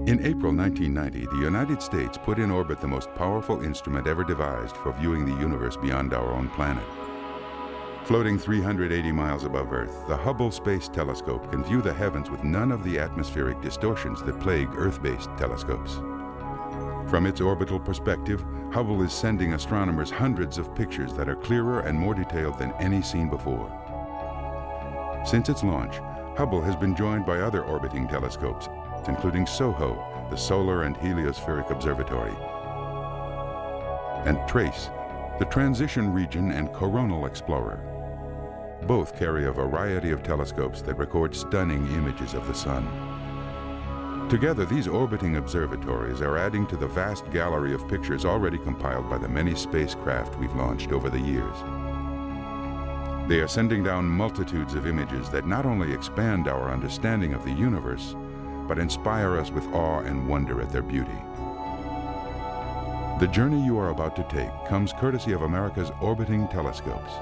In April 1990, the United States put in orbit the most powerful instrument ever devised for viewing the universe beyond our own planet. Floating 380 miles above Earth, the Hubble Space Telescope can view the heavens with none of the atmospheric distortions that plague Earth-based telescopes. From its orbital perspective, Hubble is sending astronomers hundreds of pictures that are clearer and more detailed than any seen before. Since its launch, Hubble has been joined by other orbiting telescopes, including SOHO, the Solar and Heliospheric Observatory, and TRACE, the Transition Region and Coronal Explorer. Both carry a variety of telescopes that record stunning images of the Sun. Together, these orbiting observatories are adding to the vast gallery of pictures already compiled by the many spacecraft we've launched over the years. They are sending down multitudes of images that not only expand our understanding of the universe, but inspire us with awe and wonder at their beauty. The journey you are about to take comes courtesy of America's orbiting telescopes.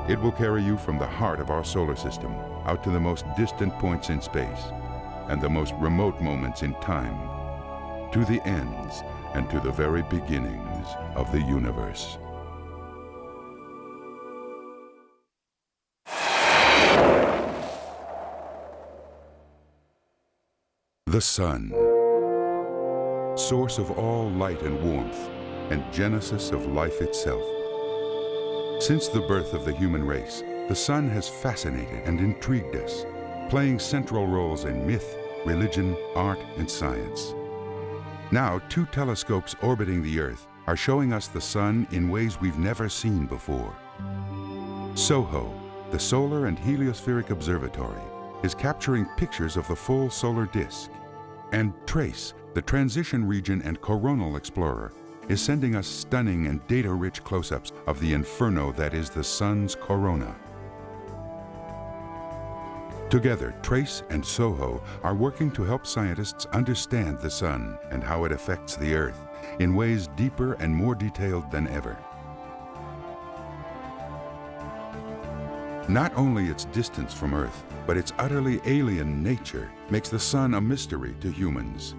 It will carry you from the heart of our solar system out to the most distant points in space and the most remote moments in time, to the ends and to the very beginnings of the universe. The Sun, source of all light and warmth, and genesis of life itself. Since the birth of the human race, the Sun has fascinated and intrigued us, playing central roles in myth, religion, art, and science. Now, two telescopes orbiting the Earth are showing us the Sun in ways we've never seen before. SOHO, the Solar and Heliospheric Observatory, is capturing pictures of the full solar disk. And TRACE, the Transition Region and Coronal Explorer, is sending us stunning and data-rich close-ups of the inferno that is the Sun's corona. Together, TRACE and SOHO are working to help scientists understand the Sun and how it affects the Earth in ways deeper and more detailed than ever. Not only its distance from Earth, but its utterly alien nature makes the Sun a mystery to humans.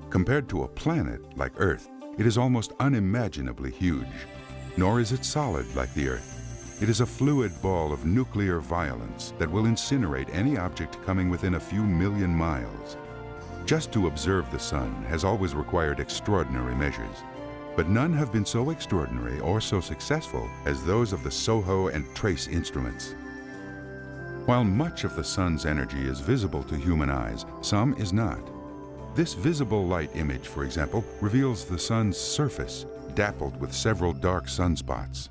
Compared to a planet like Earth, it is almost unimaginably huge. Nor is it solid like the Earth. It is a fluid ball of nuclear violence that will incinerate any object coming within a few million miles. Just to observe the Sun has always required extraordinary measures, but none have been so extraordinary or so successful as those of the SOHO and TRACE instruments. While much of the Sun's energy is visible to human eyes, some is not. This visible light image, for example, reveals the Sun's surface, dappled with several dark sunspots.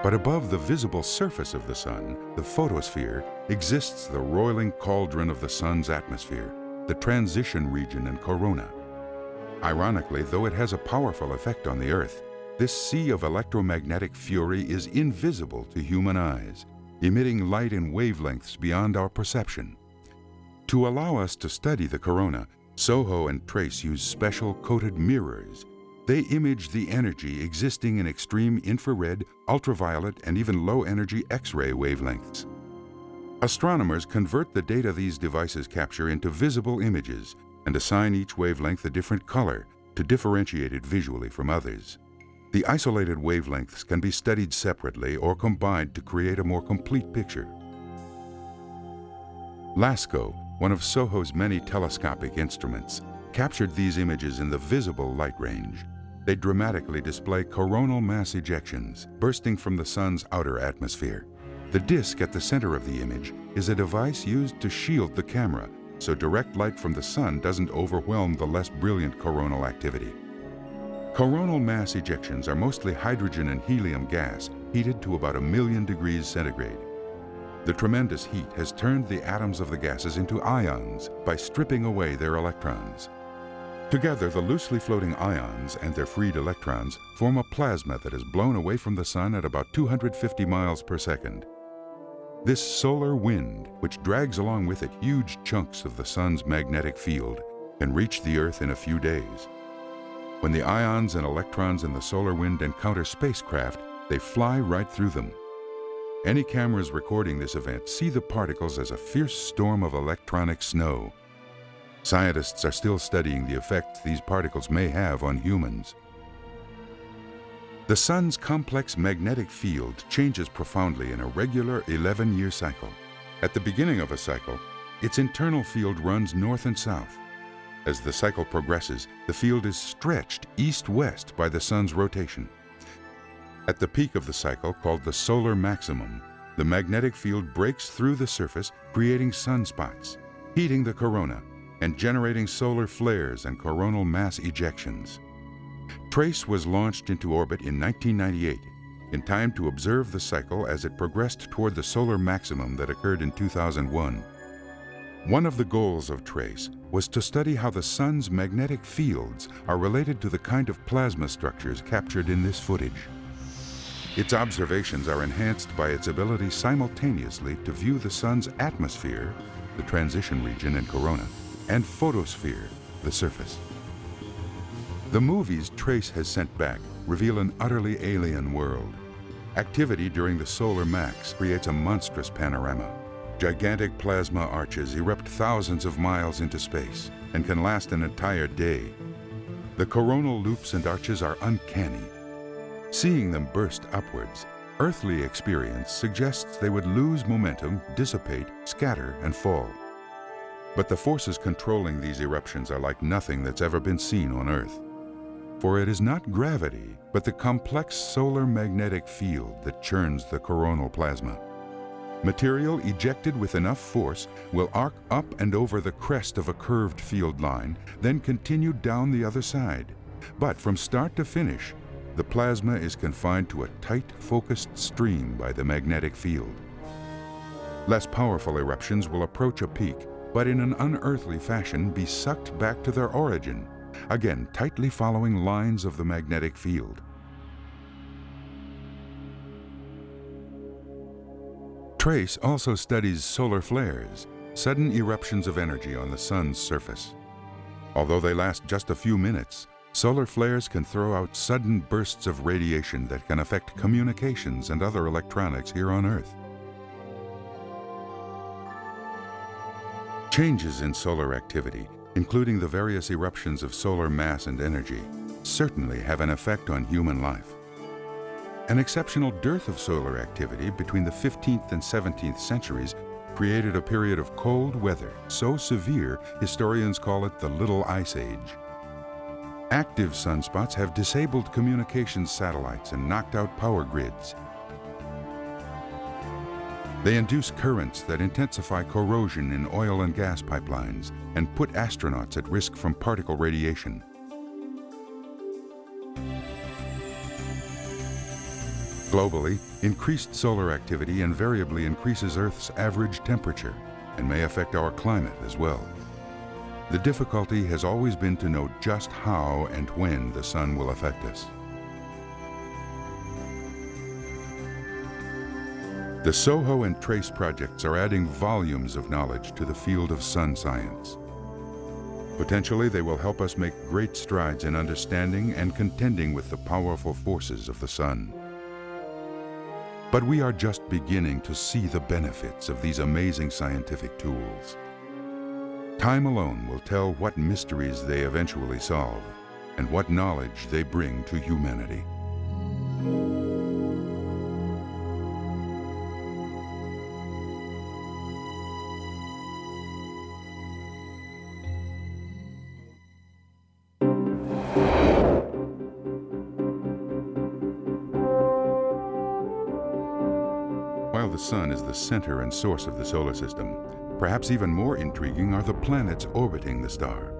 But above the visible surface of the Sun, the photosphere, exists the roiling cauldron of the Sun's atmosphere, the Transition Region and Corona. Ironically, though it has a powerful effect on the Earth, this sea of electromagnetic fury is invisible to human eyes, emitting light in wavelengths beyond our perception. To allow us to study the corona, SOHO and TRACE use special coated mirrors. They image the energy existing in extreme infrared, ultraviolet, and even low-energy X-ray wavelengths. Astronomers convert the data these devices capture into visible images and assign each wavelength a different color to differentiate it visually from others. The isolated wavelengths can be studied separately or combined to create a more complete picture. LASCO, one of SOHO's many telescopic instruments, captured these images in the visible light range. They dramatically display coronal mass ejections bursting from the Sun's outer atmosphere. The disk at the center of the image is a device used to shield the camera, so direct light from the Sun doesn't overwhelm the less brilliant coronal activity. Coronal mass ejections are mostly hydrogen and helium gas heated to about 1,000,000 degrees centigrade. The tremendous heat has turned the atoms of the gases into ions by stripping away their electrons. Together, the loosely floating ions and their freed electrons form a plasma that is blown away from the Sun at about 250 miles per second. This solar wind, which drags along with it huge chunks of the Sun's magnetic field, can reach the Earth in a few days. When the ions and electrons in the solar wind encounter spacecraft, they fly right through them. Any cameras recording this event see the particles as a fierce storm of electronic snow. Scientists are still studying the effect these particles may have on humans. The Sun's complex magnetic field changes profoundly in a regular 11-year cycle. At the beginning of a cycle, its internal field runs north and south. As the cycle progresses, the field is stretched east-west by the Sun's rotation. At the peak of the cycle, called the solar maximum, the magnetic field breaks through the surface, creating sunspots, heating the corona, and generating solar flares and coronal mass ejections. TRACE was launched into orbit in 1998, in time to observe the cycle as it progressed toward the solar maximum that occurred in 2001. One of the goals of TRACE was to study how the Sun's magnetic fields are related to the kind of plasma structures captured in this footage. Its observations are enhanced by its ability simultaneously to view the Sun's atmosphere, the transition region and corona, and photosphere, the surface. The movies TRACE has sent back reveal an utterly alien world. Activity during the solar max creates a monstrous panorama. Gigantic plasma arches erupt thousands of miles into space and can last an entire day. The coronal loops and arches are uncanny. Seeing them burst upwards, earthly experience suggests they would lose momentum, dissipate, scatter, and fall. But the forces controlling these eruptions are like nothing that's ever been seen on Earth. For it is not gravity, but the complex solar magnetic field that churns the coronal plasma. Material ejected with enough force will arc up and over the crest of a curved field line, then continue down the other side. But from start to finish, the plasma is confined to a tight, focused stream by the magnetic field. Less powerful eruptions will approach a peak, but in an unearthly fashion be sucked back to their origin, again tightly following lines of the magnetic field. TRACE also studies solar flares, sudden eruptions of energy on the Sun's surface. Although they last just a few minutes, solar flares can throw out sudden bursts of radiation that can affect communications and other electronics here on Earth. Changes in solar activity, including the various eruptions of solar mass and energy, certainly have an effect on human life. An exceptional dearth of solar activity between the 15th and 17th centuries created a period of cold weather so severe historians call it the Little Ice Age. Active sunspots have disabled communications satellites and knocked out power grids. They induce currents that intensify corrosion in oil and gas pipelines and put astronauts at risk from particle radiation. Globally, increased solar activity invariably increases Earth's average temperature and may affect our climate as well. The difficulty has always been to know just how and when the Sun will affect us. The SOHO and TRACE projects are adding volumes of knowledge to the field of sun science. Potentially, they will help us make great strides in understanding and contending with the powerful forces of the Sun. But we are just beginning to see the benefits of these amazing scientific tools. Time alone will tell what mysteries they eventually solve and what knowledge they bring to humanity. While the Sun is the center and source of the solar system, perhaps even more intriguing are the planets orbiting the star.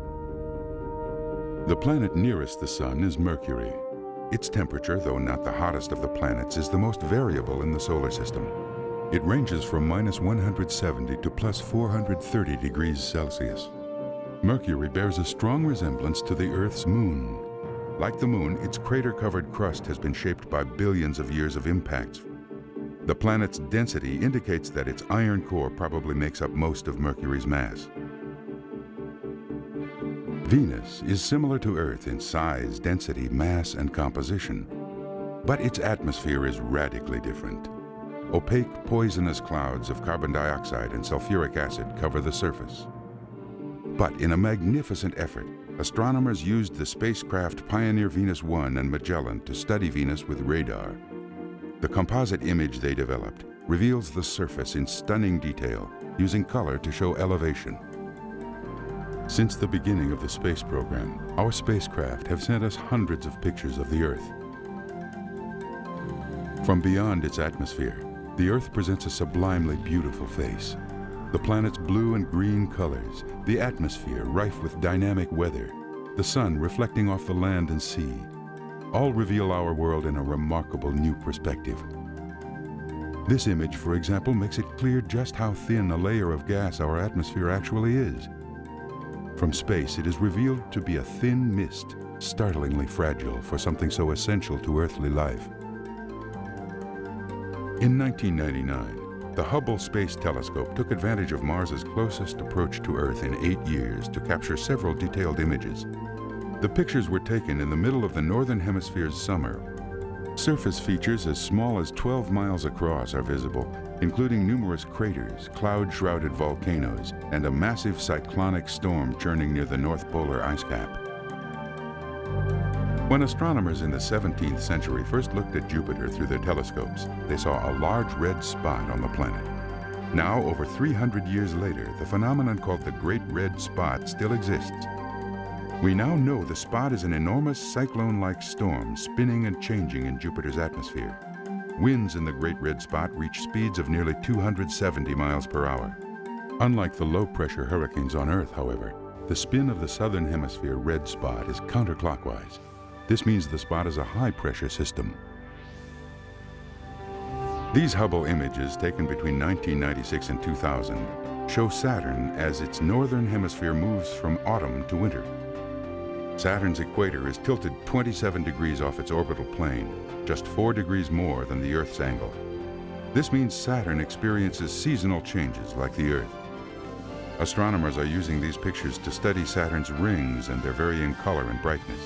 The planet nearest the Sun is Mercury. Its temperature, though not the hottest of the planets, is the most variable in the solar system. It ranges from -170 to +430 degrees Celsius. Mercury bears a strong resemblance to the Earth's moon. Like the moon, its crater-covered crust has been shaped by billions of years of impacts. The planet's density indicates that its iron core probably makes up most of Mercury's mass. Venus is similar to Earth in size, density, mass, and composition, but its atmosphere is radically different. Opaque, poisonous clouds of carbon dioxide and sulfuric acid cover the surface. But in a magnificent effort, astronomers used the spacecraft Pioneer Venus 1 and Magellan to study Venus with radar. The composite image they developed reveals the surface in stunning detail, using color to show elevation. Since the beginning of the space program, our spacecraft have sent us hundreds of pictures of the Earth. From beyond its atmosphere, the Earth presents a sublimely beautiful face. The planet's blue and green colors, the atmosphere rife with dynamic weather, the sun reflecting off the land and sea, all reveal our world in a remarkable new perspective. This image, for example, makes it clear just how thin a layer of gas our atmosphere actually is. From space, it is revealed to be a thin mist, startlingly fragile for something so essential to earthly life. In 1999, the Hubble Space Telescope took advantage of Mars's closest approach to Earth in 8 years to capture several detailed images. The pictures were taken in the middle of the Northern Hemisphere's summer. Surface features as small as 12 miles across are visible, including numerous craters, cloud-shrouded volcanoes, and a massive cyclonic storm churning near the North Polar ice cap. When astronomers in the 17th century first looked at Jupiter through their telescopes, they saw a large red spot on the planet. Now, over 300 years later, the phenomenon called the Great Red Spot still exists. We now know the spot is an enormous cyclone-like storm spinning and changing in Jupiter's atmosphere. Winds in the Great Red Spot reach speeds of nearly 270 miles per hour. Unlike the low-pressure hurricanes on Earth, however, the spin of the Southern Hemisphere red spot is counterclockwise. This means the spot is a high-pressure system. These Hubble images, taken between 1996 and 2000, show Saturn as its northern hemisphere moves from autumn to winter. Saturn's equator is tilted 27 degrees off its orbital plane, just 4 degrees more than the Earth's angle. This means Saturn experiences seasonal changes like the Earth. Astronomers are using these pictures to study Saturn's rings and their varying color and brightness.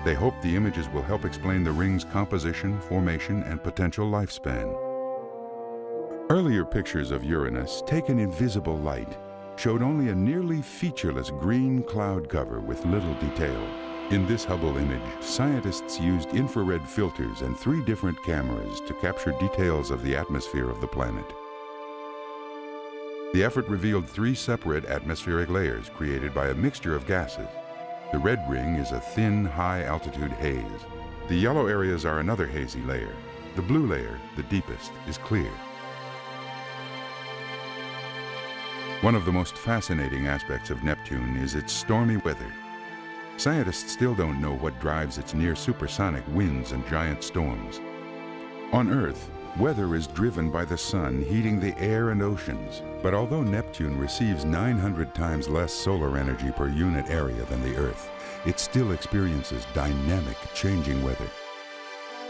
They hope the images will help explain the ring's composition, formation, and potential lifespan. Earlier pictures of Uranus, taken in visible light, showed only a nearly featureless green cloud cover with little detail. In this Hubble image, scientists used infrared filters and 3 different cameras to capture details of the atmosphere of the planet. The effort revealed 3 separate atmospheric layers created by a mixture of gases. The red ring is a thin, high-altitude haze. The yellow areas are another hazy layer. The blue layer, the deepest, is clear. One of the most fascinating aspects of Neptune is its stormy weather. Scientists still don't know what drives its near-supersonic winds and giant storms. On Earth, weather is driven by the sun heating the air and oceans. But although Neptune receives 900 times less solar energy per unit area than the Earth, it still experiences dynamic, changing weather.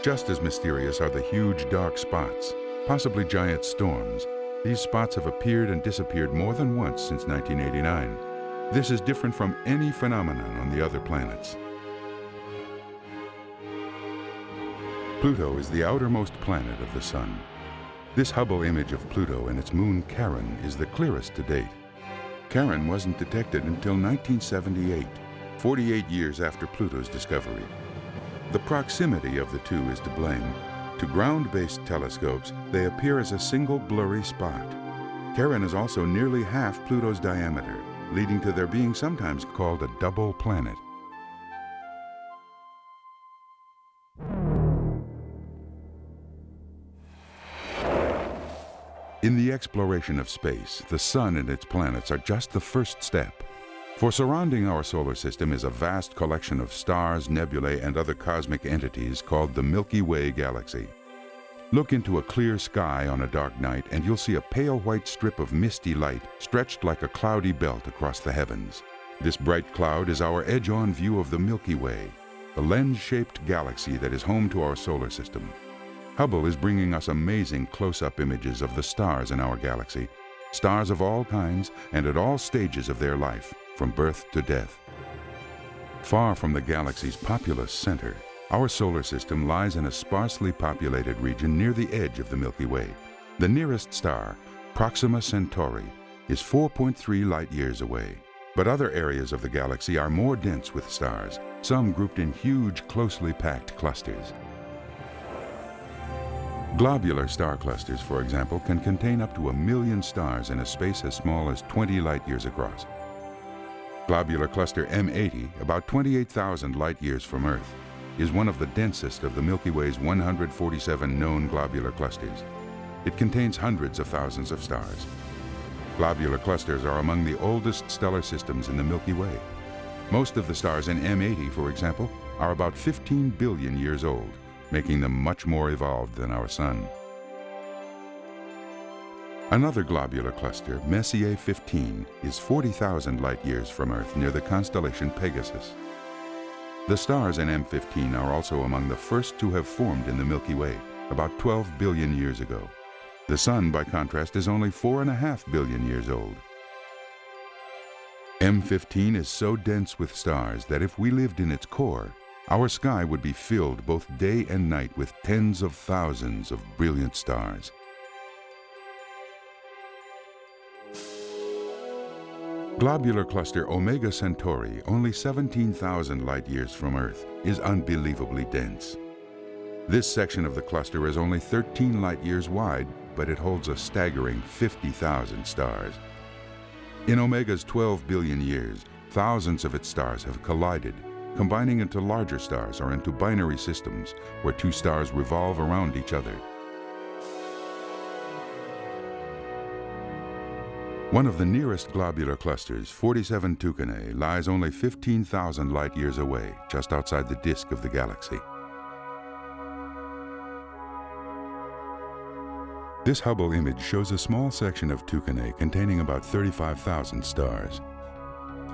Just as mysterious are the huge dark spots, possibly giant storms. These spots have appeared and disappeared more than once since 1989. This is different from any phenomenon on the other planets. Pluto is the outermost planet of the Sun. This Hubble image of Pluto and its moon Charon is the clearest to date. Charon wasn't detected until 1978, 48 years after Pluto's discovery. The proximity of the two is to blame. To ground-based telescopes, they appear as a single blurry spot. Charon is also nearly half Pluto's diameter, leading to their being sometimes called a double planet. In the exploration of space, the Sun and its planets are just the first step. For surrounding our solar system is a vast collection of stars, nebulae, and other cosmic entities called the Milky Way galaxy. Look into a clear sky on a dark night and you'll see a pale white strip of misty light stretched like a cloudy belt across the heavens. This bright cloud is our edge-on view of the Milky Way, the lens-shaped galaxy that is home to our solar system. Hubble is bringing us amazing close-up images of the stars in our galaxy, stars of all kinds and at all stages of their life, from birth to death. Far from the galaxy's populous center, our solar system lies in a sparsely populated region near the edge of the Milky Way. The nearest star, Proxima Centauri, is 4.3 light-years away. But other areas of the galaxy are more dense with stars, some grouped in huge, closely packed clusters. Globular star clusters, for example, can contain up to 1 million stars in a space as small as 20 light-years across. Globular cluster M80, about 28,000 light-years from Earth, is one of the densest of the Milky Way's 147 known globular clusters. It contains hundreds of thousands of stars. Globular clusters are among the oldest stellar systems in the Milky Way. Most of the stars in M80, for example, are about 15 billion years old, making them much more evolved than our Sun. Another globular cluster, Messier 15, is 40,000 light-years from Earth near the constellation Pegasus. The stars in M15 are also among the first to have formed in the Milky Way, about 12 billion years ago. The Sun, by contrast, is only 4.5 billion years old. M15 is so dense with stars that if we lived in its core, our sky would be filled both day and night with tens of thousands of brilliant stars. Globular cluster Omega Centauri, only 17,000 light-years from Earth, is unbelievably dense. This section of the cluster is only 13 light-years wide, but it holds a staggering 50,000 stars. In Omega's 12 billion years, thousands of its stars have collided, combining into larger stars or into binary systems where two stars revolve around each other. One of the nearest globular clusters, 47 Tucanae, lies only 15,000 light-years away, just outside the disk of the galaxy. This Hubble image shows a small section of Tucanae containing about 35,000 stars.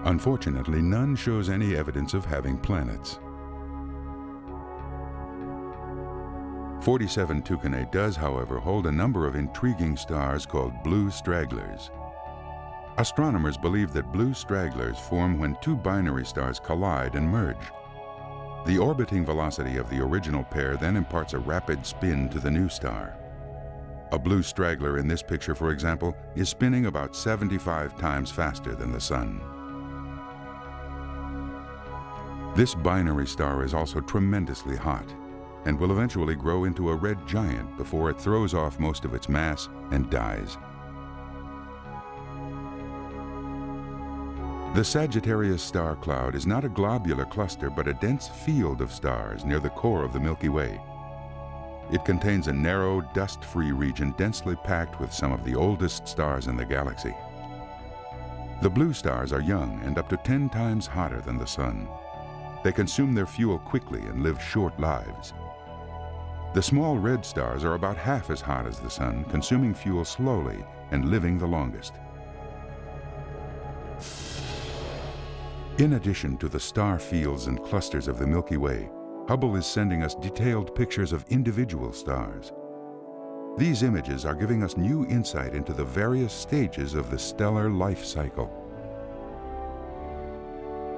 Unfortunately, none shows any evidence of having planets. 47 Tucanae does, however, hold a number of intriguing stars called blue stragglers. Astronomers believe that blue stragglers form when two binary stars collide and merge. The orbiting velocity of the original pair then imparts a rapid spin to the new star. A blue straggler in this picture, for example, is spinning about 75 times faster than the Sun. This binary star is also tremendously hot and will eventually grow into a red giant before it throws off most of its mass and dies. The Sagittarius star cloud is not a globular cluster, but a dense field of stars near the core of the Milky Way. It contains a narrow, dust-free region densely packed with some of the oldest stars in the galaxy. The blue stars are young and up to 10 times hotter than the Sun. They consume their fuel quickly and live short lives. The small red stars are about half as hot as the Sun, consuming fuel slowly and living the longest. In addition to the star fields and clusters of the Milky Way, Hubble is sending us detailed pictures of individual stars. These images are giving us new insight into the various stages of the stellar life cycle.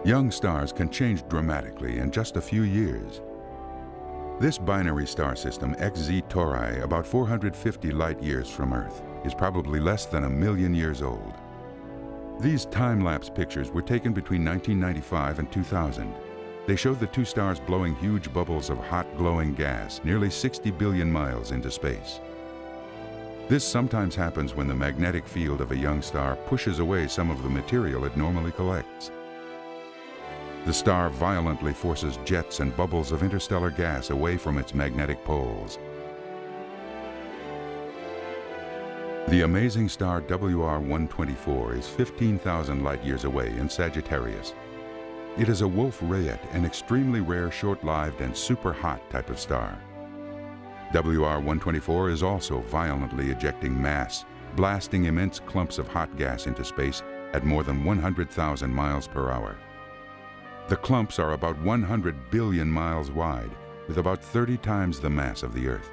Young stars can change dramatically in just a few years. This binary star system, XZ Tauri, about 450 light-years from Earth, is probably less than 1 million years old. These time-lapse pictures were taken between 1995 and 2000. They showed the two stars blowing huge bubbles of hot, glowing gas nearly 60 billion miles into space. This sometimes happens when the magnetic field of a young star pushes away some of the material it normally collects. The star violently forces jets and bubbles of interstellar gas away from its magnetic poles. The amazing star WR124 is 15,000 light-years away in Sagittarius. It is a Wolf-Rayet, an extremely rare, short-lived, and super-hot type of star. WR124 is also violently ejecting mass, blasting immense clumps of hot gas into space at more than 100,000 miles per hour. The clumps are about 100 billion miles wide, with about 30 times the mass of the Earth.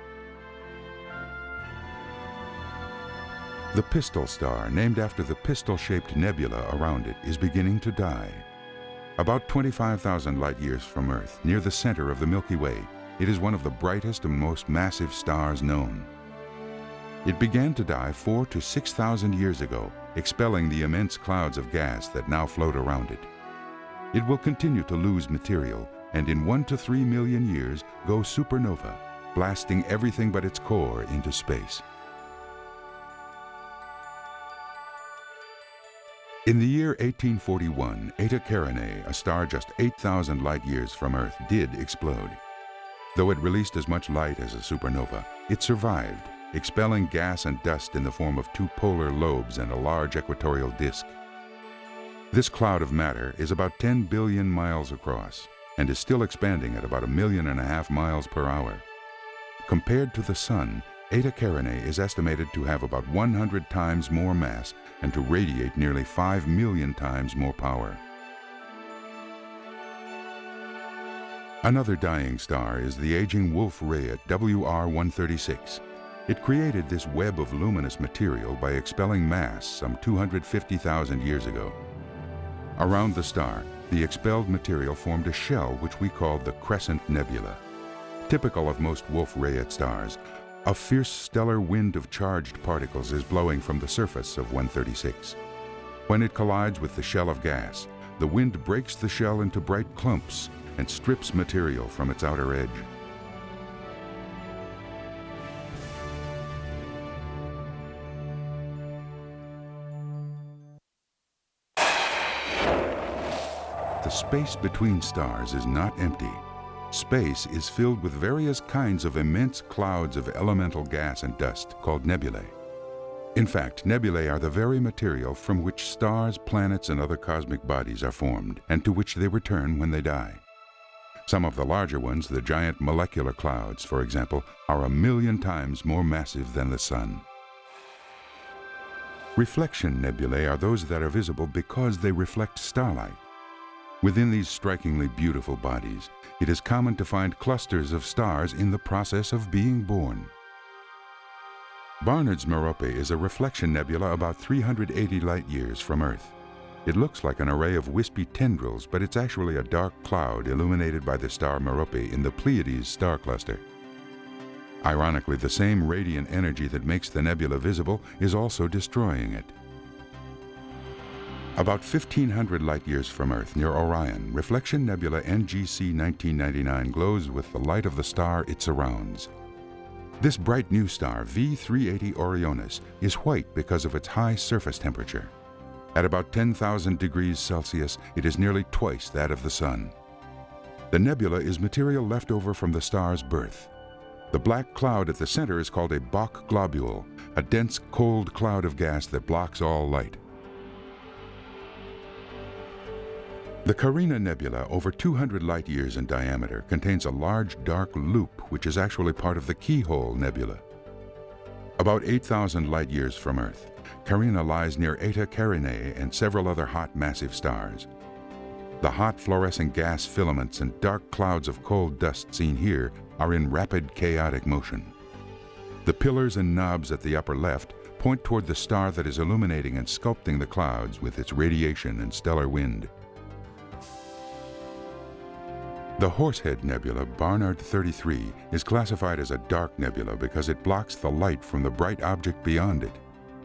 The Pistol star, named after the pistol-shaped nebula around it, is beginning to die. About 25,000 light-years from Earth, near the center of the Milky Way, it is one of the brightest and most massive stars known. It began to die 4,000 to 6,000 years ago expelling the immense clouds of gas that now float around it. It will continue to lose material and in 1 to 3 million years go supernova, blasting everything but its core into space. In the year 1841, Eta Carinae, a star just 8,000 light-years from Earth, did explode. Though it released as much light as a supernova, it survived, expelling gas and dust in the form of 2 polar lobes and a large equatorial disk. This cloud of matter is about 10 billion miles across and is still expanding at about 1.5 million miles per hour. Compared to the Sun, Eta Carinae is estimated to have about 100 times more mass and to radiate nearly 5 million times more power. Another dying star is the aging Wolf-Rayet WR136. It created this web of luminous material by expelling mass some 250,000 years ago. Around the star, the expelled material formed a shell which we called the Crescent Nebula. Typical of most Wolf-Rayet stars, a fierce stellar wind of charged particles is blowing from the surface of 136. When it collides with the shell of gas, the wind breaks the shell into bright clumps and strips material from its outer edge. The space between stars is not empty. Space is filled with various kinds of immense clouds of elemental gas and dust called nebulae. In fact, nebulae are the very material from which stars, planets, and other cosmic bodies are formed, and to which they return when they die. Some of the larger ones, the giant molecular clouds, for example, are 1 million times more massive than the Sun. Reflection nebulae are those that are visible because they reflect starlight. Within these strikingly beautiful bodies, it is common to find clusters of stars in the process of being born. Barnard's Merope is a reflection nebula about 380 light-years from Earth. It looks like an array of wispy tendrils, but it's actually a dark cloud illuminated by the star Merope in the Pleiades star cluster. Ironically, the same radiant energy that makes the nebula visible is also destroying it. About 1,500 light-years from Earth, near Orion, reflection nebula NGC 1999 glows with the light of the star it surrounds. This bright new star, V380 Orionis, is white because of its high surface temperature. At about 10,000 degrees Celsius, it is nearly twice that of the Sun. The nebula is material left over from the star's birth. The black cloud at the center is called a Bok globule, a dense, cold cloud of gas that blocks all light. The Carina Nebula, over 200 light-years in diameter, contains a large dark loop which is actually part of the Keyhole Nebula. About 8,000 light-years from Earth, Carina lies near Eta Carinae and several other hot massive stars. The hot fluorescent gas filaments and dark clouds of cold dust seen here are in rapid chaotic motion. The pillars and knobs at the upper left point toward the star that is illuminating and sculpting the clouds with its radiation and stellar wind. The Horsehead Nebula, Barnard 33, is classified as a dark nebula because it blocks the light from the bright object beyond it.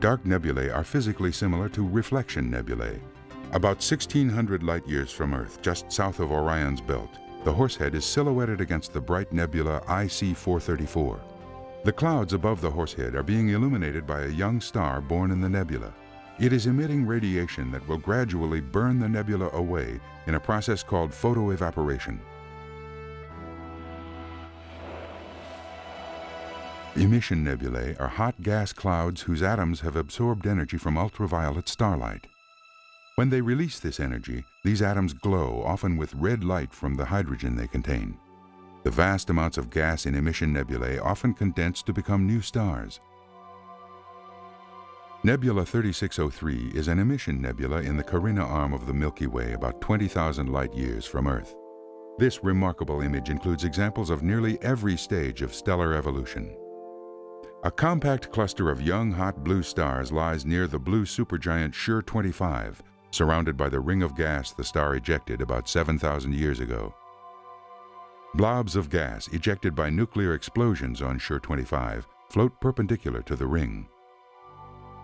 Dark nebulae are physically similar to reflection nebulae. About 1,600 light-years from Earth, just south of Orion's belt, the Horsehead is silhouetted against the bright nebula IC434. The clouds above the Horsehead are being illuminated by a young star born in the nebula. It is emitting radiation that will gradually burn the nebula away in a process called photoevaporation. Emission nebulae are hot gas clouds whose atoms have absorbed energy from ultraviolet starlight. When they release this energy, these atoms glow, often with red light from the hydrogen they contain. The vast amounts of gas in emission nebulae often condense to become new stars. Nebula 3603 is an emission nebula in the Carina arm of the Milky Way, about 20,000 light-years from Earth. This remarkable image includes examples of nearly every stage of stellar evolution. A compact cluster of young hot blue stars lies near the blue supergiant Sure 25, surrounded by the ring of gas the star ejected about 7,000 years ago. Blobs of gas ejected by nuclear explosions on Sure 25 float perpendicular to the ring.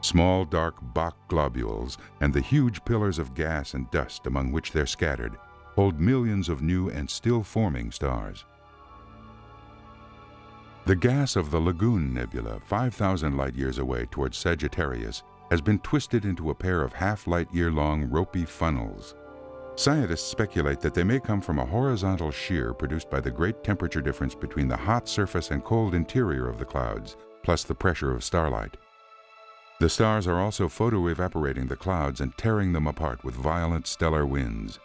Small dark Bach globules and the huge pillars of gas and dust among which they're scattered hold millions of new and still forming stars. The gas of the Lagoon Nebula, 5,000 light-years away towards Sagittarius, has been twisted into a pair of half-light-year-long ropey funnels. Scientists speculate that they may come from a horizontal shear produced by the great temperature difference between the hot surface and cold interior of the clouds, plus the pressure of starlight. The stars are also photoevaporating the clouds and tearing them apart with violent stellar winds.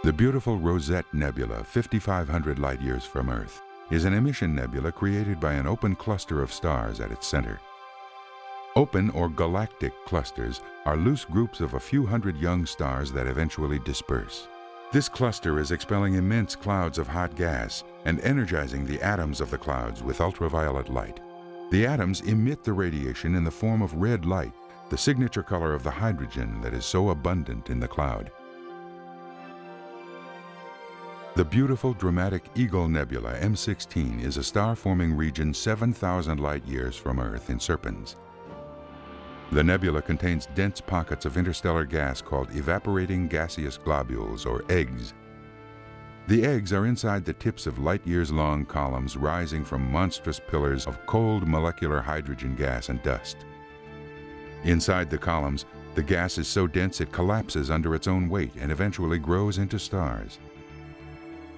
The beautiful Rosette Nebula, 5,500 light-years from Earth, is an emission nebula created by an open cluster of stars at its center. Open or galactic clusters are loose groups of a few hundred young stars that eventually disperse. This cluster is expelling immense clouds of hot gas and energizing the atoms of the clouds with ultraviolet light. The atoms emit the radiation in the form of red light, the signature color of the hydrogen that is so abundant in the cloud. The beautiful dramatic Eagle Nebula M16 is a star-forming region 7,000 light-years from Earth in Serpens. The nebula contains dense pockets of interstellar gas called evaporating gaseous globules, or eggs. The eggs are inside the tips of light-years-long columns rising from monstrous pillars of cold molecular hydrogen gas and dust. Inside the columns, the gas is so dense it collapses under its own weight and eventually grows into stars.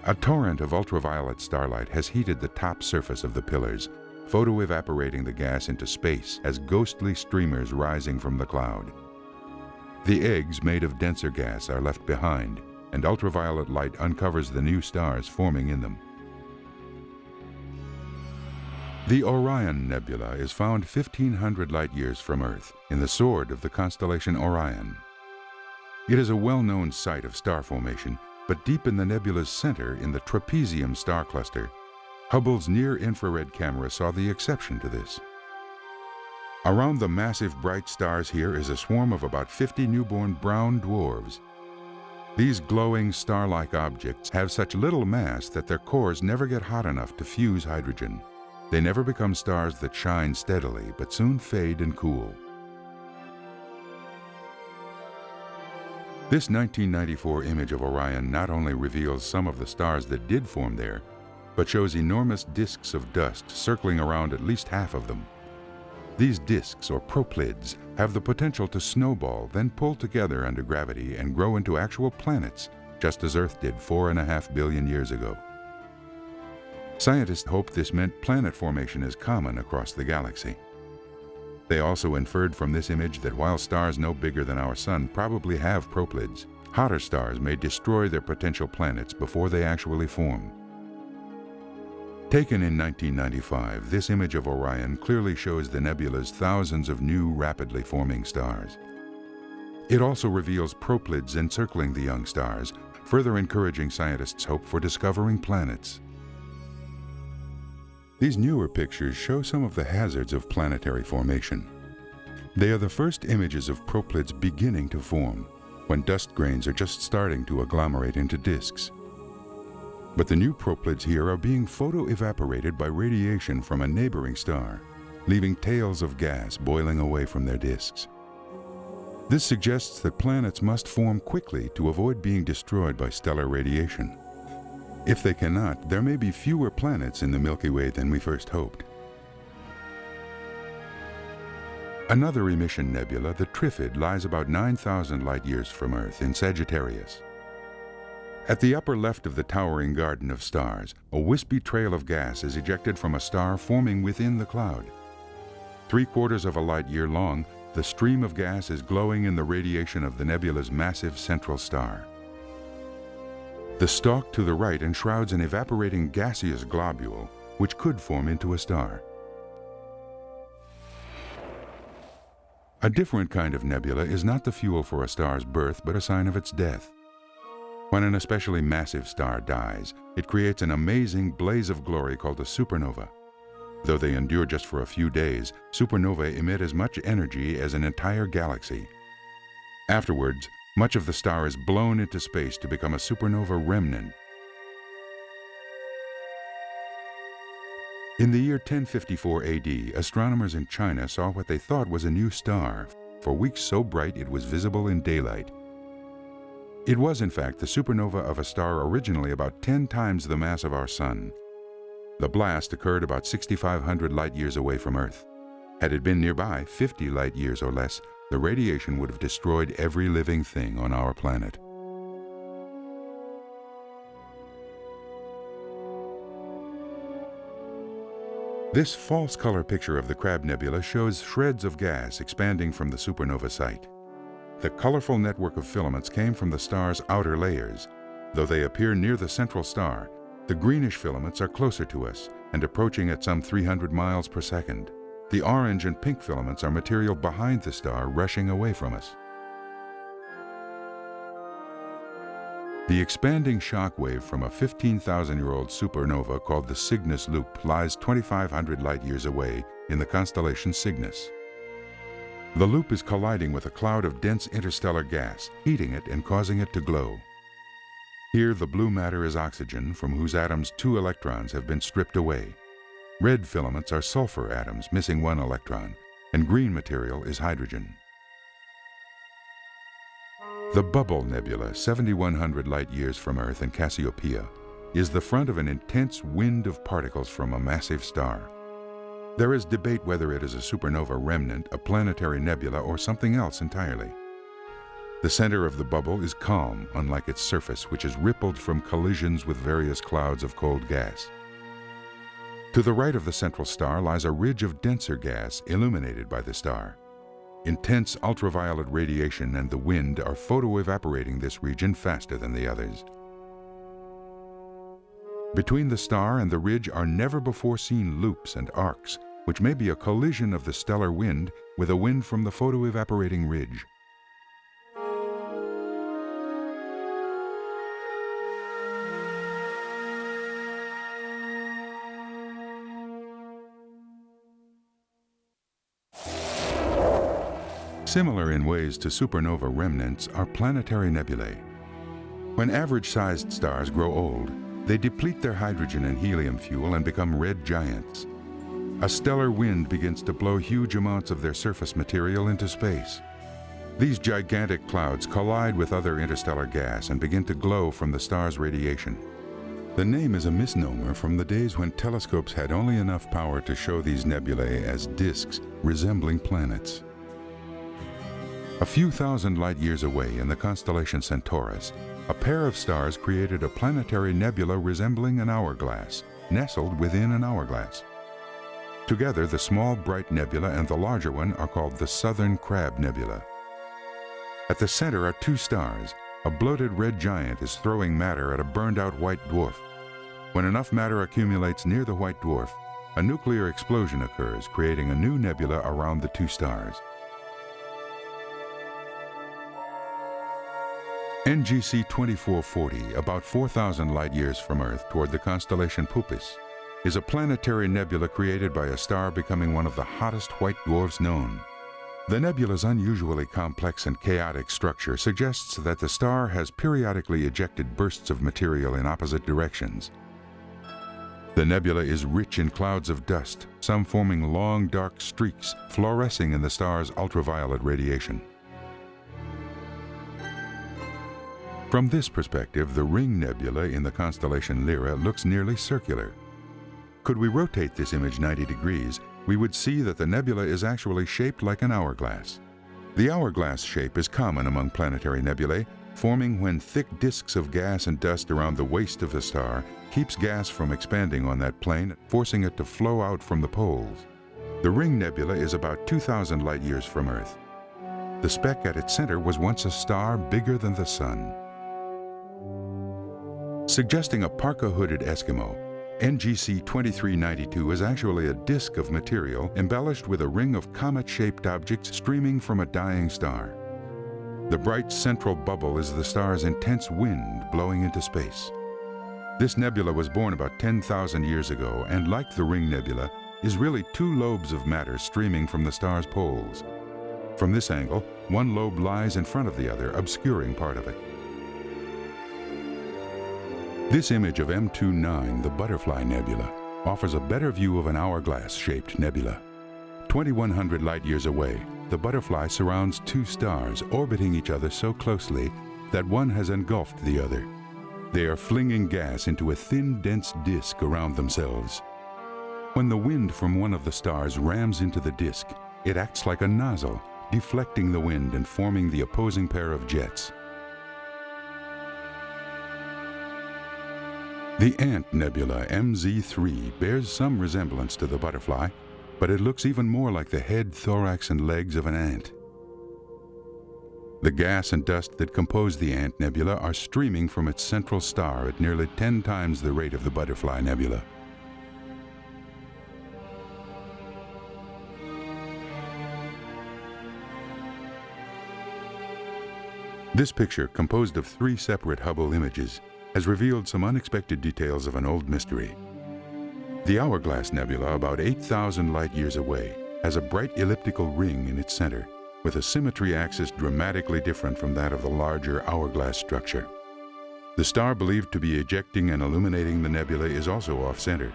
A torrent of ultraviolet starlight has heated the top surface of the pillars, photoevaporating the gas into space as ghostly streamers rising from the cloud. The eggs made of denser gas are left behind, and ultraviolet light uncovers the new stars forming in them. The Orion Nebula is found 1,500 light-years from Earth in the sword of the constellation Orion. It is a well-known site of star formation, but deep in the nebula's center, in the Trapezium star cluster, Hubble's near-infrared camera saw the exception to this. Around the massive bright stars here is a swarm of about 50 newborn brown dwarfs. These glowing star-like objects have such little mass that their cores never get hot enough to fuse hydrogen. They never become stars that shine steadily, but soon fade and cool. This 1994 image of Orion not only reveals some of the stars that did form there, but shows enormous disks of dust circling around at least half of them. These disks, or proplyds, have the potential to snowball, then pull together under gravity and grow into actual planets, just as Earth did 4.5 billion years ago. Scientists hope this meant planet formation is common across the galaxy. They also inferred from this image that while stars no bigger than our Sun probably have proplyds, hotter stars may destroy their potential planets before they actually form. Taken in 1995, this image of Orion clearly shows the nebula's thousands of new, rapidly forming stars. It also reveals proplyds encircling the young stars, further encouraging scientists' hope for discovering planets. These newer pictures show some of the hazards of planetary formation. They are the first images of proplyds beginning to form, when dust grains are just starting to agglomerate into disks. But the new proplyds here are being photoevaporated by radiation from a neighboring star, leaving tails of gas boiling away from their disks. This suggests that planets must form quickly to avoid being destroyed by stellar radiation. If they cannot, there may be fewer planets in the Milky Way than we first hoped. Another emission nebula, the Trifid, lies about 9,000 light-years from Earth in Sagittarius. At the upper left of the towering garden of stars, a wispy trail of gas is ejected from a star forming within the cloud. 3/4 of a light-year long, the stream of gas is glowing in the radiation of the nebula's massive central star. The stalk to the right enshrouds an evaporating gaseous globule, which could form into a star. A different kind of nebula is not the fuel for a star's birth, but a sign of its death. When an especially massive star dies, it creates an amazing blaze of glory called a supernova. Though they endure just for a few days, supernovae emit as much energy as an entire galaxy. Afterwards, much of the star is blown into space to become a supernova remnant. In the year 1054 AD, astronomers in China saw what they thought was a new star, for weeks so bright it was visible in daylight. It was, in fact, the supernova of a star originally about 10 times the mass of our Sun. The blast occurred about 6,500 light-years away from Earth. Had it been nearby, 50 light-years or less, the radiation would have destroyed every living thing on our planet. This false color picture of the Crab Nebula shows shreds of gas expanding from the supernova site. The colorful network of filaments came from the star's outer layers. Though they appear near the central star, the greenish filaments are closer to us and approaching at some 300 miles per second. The orange and pink filaments are material behind the star rushing away from us. The expanding shock wave from a 15,000-year-old supernova called the Cygnus Loop lies 2,500 light-years away in the constellation Cygnus. The loop is colliding with a cloud of dense interstellar gas, heating it and causing it to glow. Here, the blue matter is oxygen, from whose atoms 2 electrons have been stripped away. Red filaments are sulfur atoms, missing 1 electron, and green material is hydrogen. The Hubble Nebula, 7,100 light-years from Earth and Cassiopeia, is the front of an intense wind of particles from a massive star. There is debate whether it is a supernova remnant, a planetary nebula, or something else entirely. The center of the bubble is calm, unlike its surface, which is rippled from collisions with various clouds of cold gas. To the right of the central star lies a ridge of denser gas illuminated by the star. Intense ultraviolet radiation and the wind are photoevaporating this region faster than the others. Between the star and the ridge are never-before-seen loops and arcs, which may be a collision of the stellar wind with a wind from the photoevaporating ridge. Similar in ways to supernova remnants are planetary nebulae. When average-sized stars grow old, they deplete their hydrogen and helium fuel and become red giants. A stellar wind begins to blow huge amounts of their surface material into space. These gigantic clouds collide with other interstellar gas and begin to glow from the star's radiation. The name is a misnomer from the days when telescopes had only enough power to show these nebulae as disks resembling planets. A few thousand light-years away in the constellation Centaurus, a pair of stars created a planetary nebula resembling an hourglass, nestled within an hourglass. Together, the small bright nebula and the larger one are called the Southern Crab Nebula. At the center are 2 stars. A bloated red giant is throwing matter at a burned-out white dwarf. When enough matter accumulates near the white dwarf, a nuclear explosion occurs, creating a new nebula around the 2 stars. NGC 2440, about 4,000 light-years from Earth toward the constellation Puppis, is a planetary nebula created by a star becoming one of the hottest white dwarfs known. The nebula's unusually complex and chaotic structure suggests that the star has periodically ejected bursts of material in opposite directions. The nebula is rich in clouds of dust, some forming long dark streaks fluorescing in the star's ultraviolet radiation. From this perspective, the Ring Nebula in the constellation Lyra looks nearly circular. Could we rotate this image 90 degrees, we would see that the nebula is actually shaped like an hourglass. The hourglass shape is common among planetary nebulae, forming when thick disks of gas and dust around the waist of the star keeps gas from expanding on that plane, forcing it to flow out from the poles. The Ring Nebula is about 2,000 light-years from Earth. The speck at its center was once a star bigger than the Sun. Suggesting a parka-hooded Eskimo, NGC 2392 is actually a disk of material embellished with a ring of comet-shaped objects streaming from a dying star. The bright central bubble is the star's intense wind blowing into space. This nebula was born about 10,000 years ago and, like the Ring Nebula, is really 2 lobes of matter streaming from the star's poles. From this angle, one lobe lies in front of the other, obscuring part of it. This image of M29, the Butterfly Nebula, offers a better view of an hourglass-shaped nebula. 2,100 light-years away, the butterfly surrounds two stars orbiting each other so closely that one has engulfed the other. They are flinging gas into a thin, dense disk around themselves. When the wind from one of the stars rams into the disk, it acts like a nozzle, deflecting the wind and forming the opposing pair of jets. The Ant Nebula MZ3 bears some resemblance to the butterfly, but it looks even more like the head, thorax, and legs of an ant. The gas and dust that compose the Ant Nebula are streaming from its central star at nearly 10 times the rate of the Butterfly Nebula. This picture, composed of 3 separate Hubble images, has revealed some unexpected details of an old mystery. The Hourglass Nebula, about 8,000 light-years away, has a bright elliptical ring in its center, with a symmetry axis dramatically different from that of the larger hourglass structure. The star believed to be ejecting and illuminating the nebula is also off-center.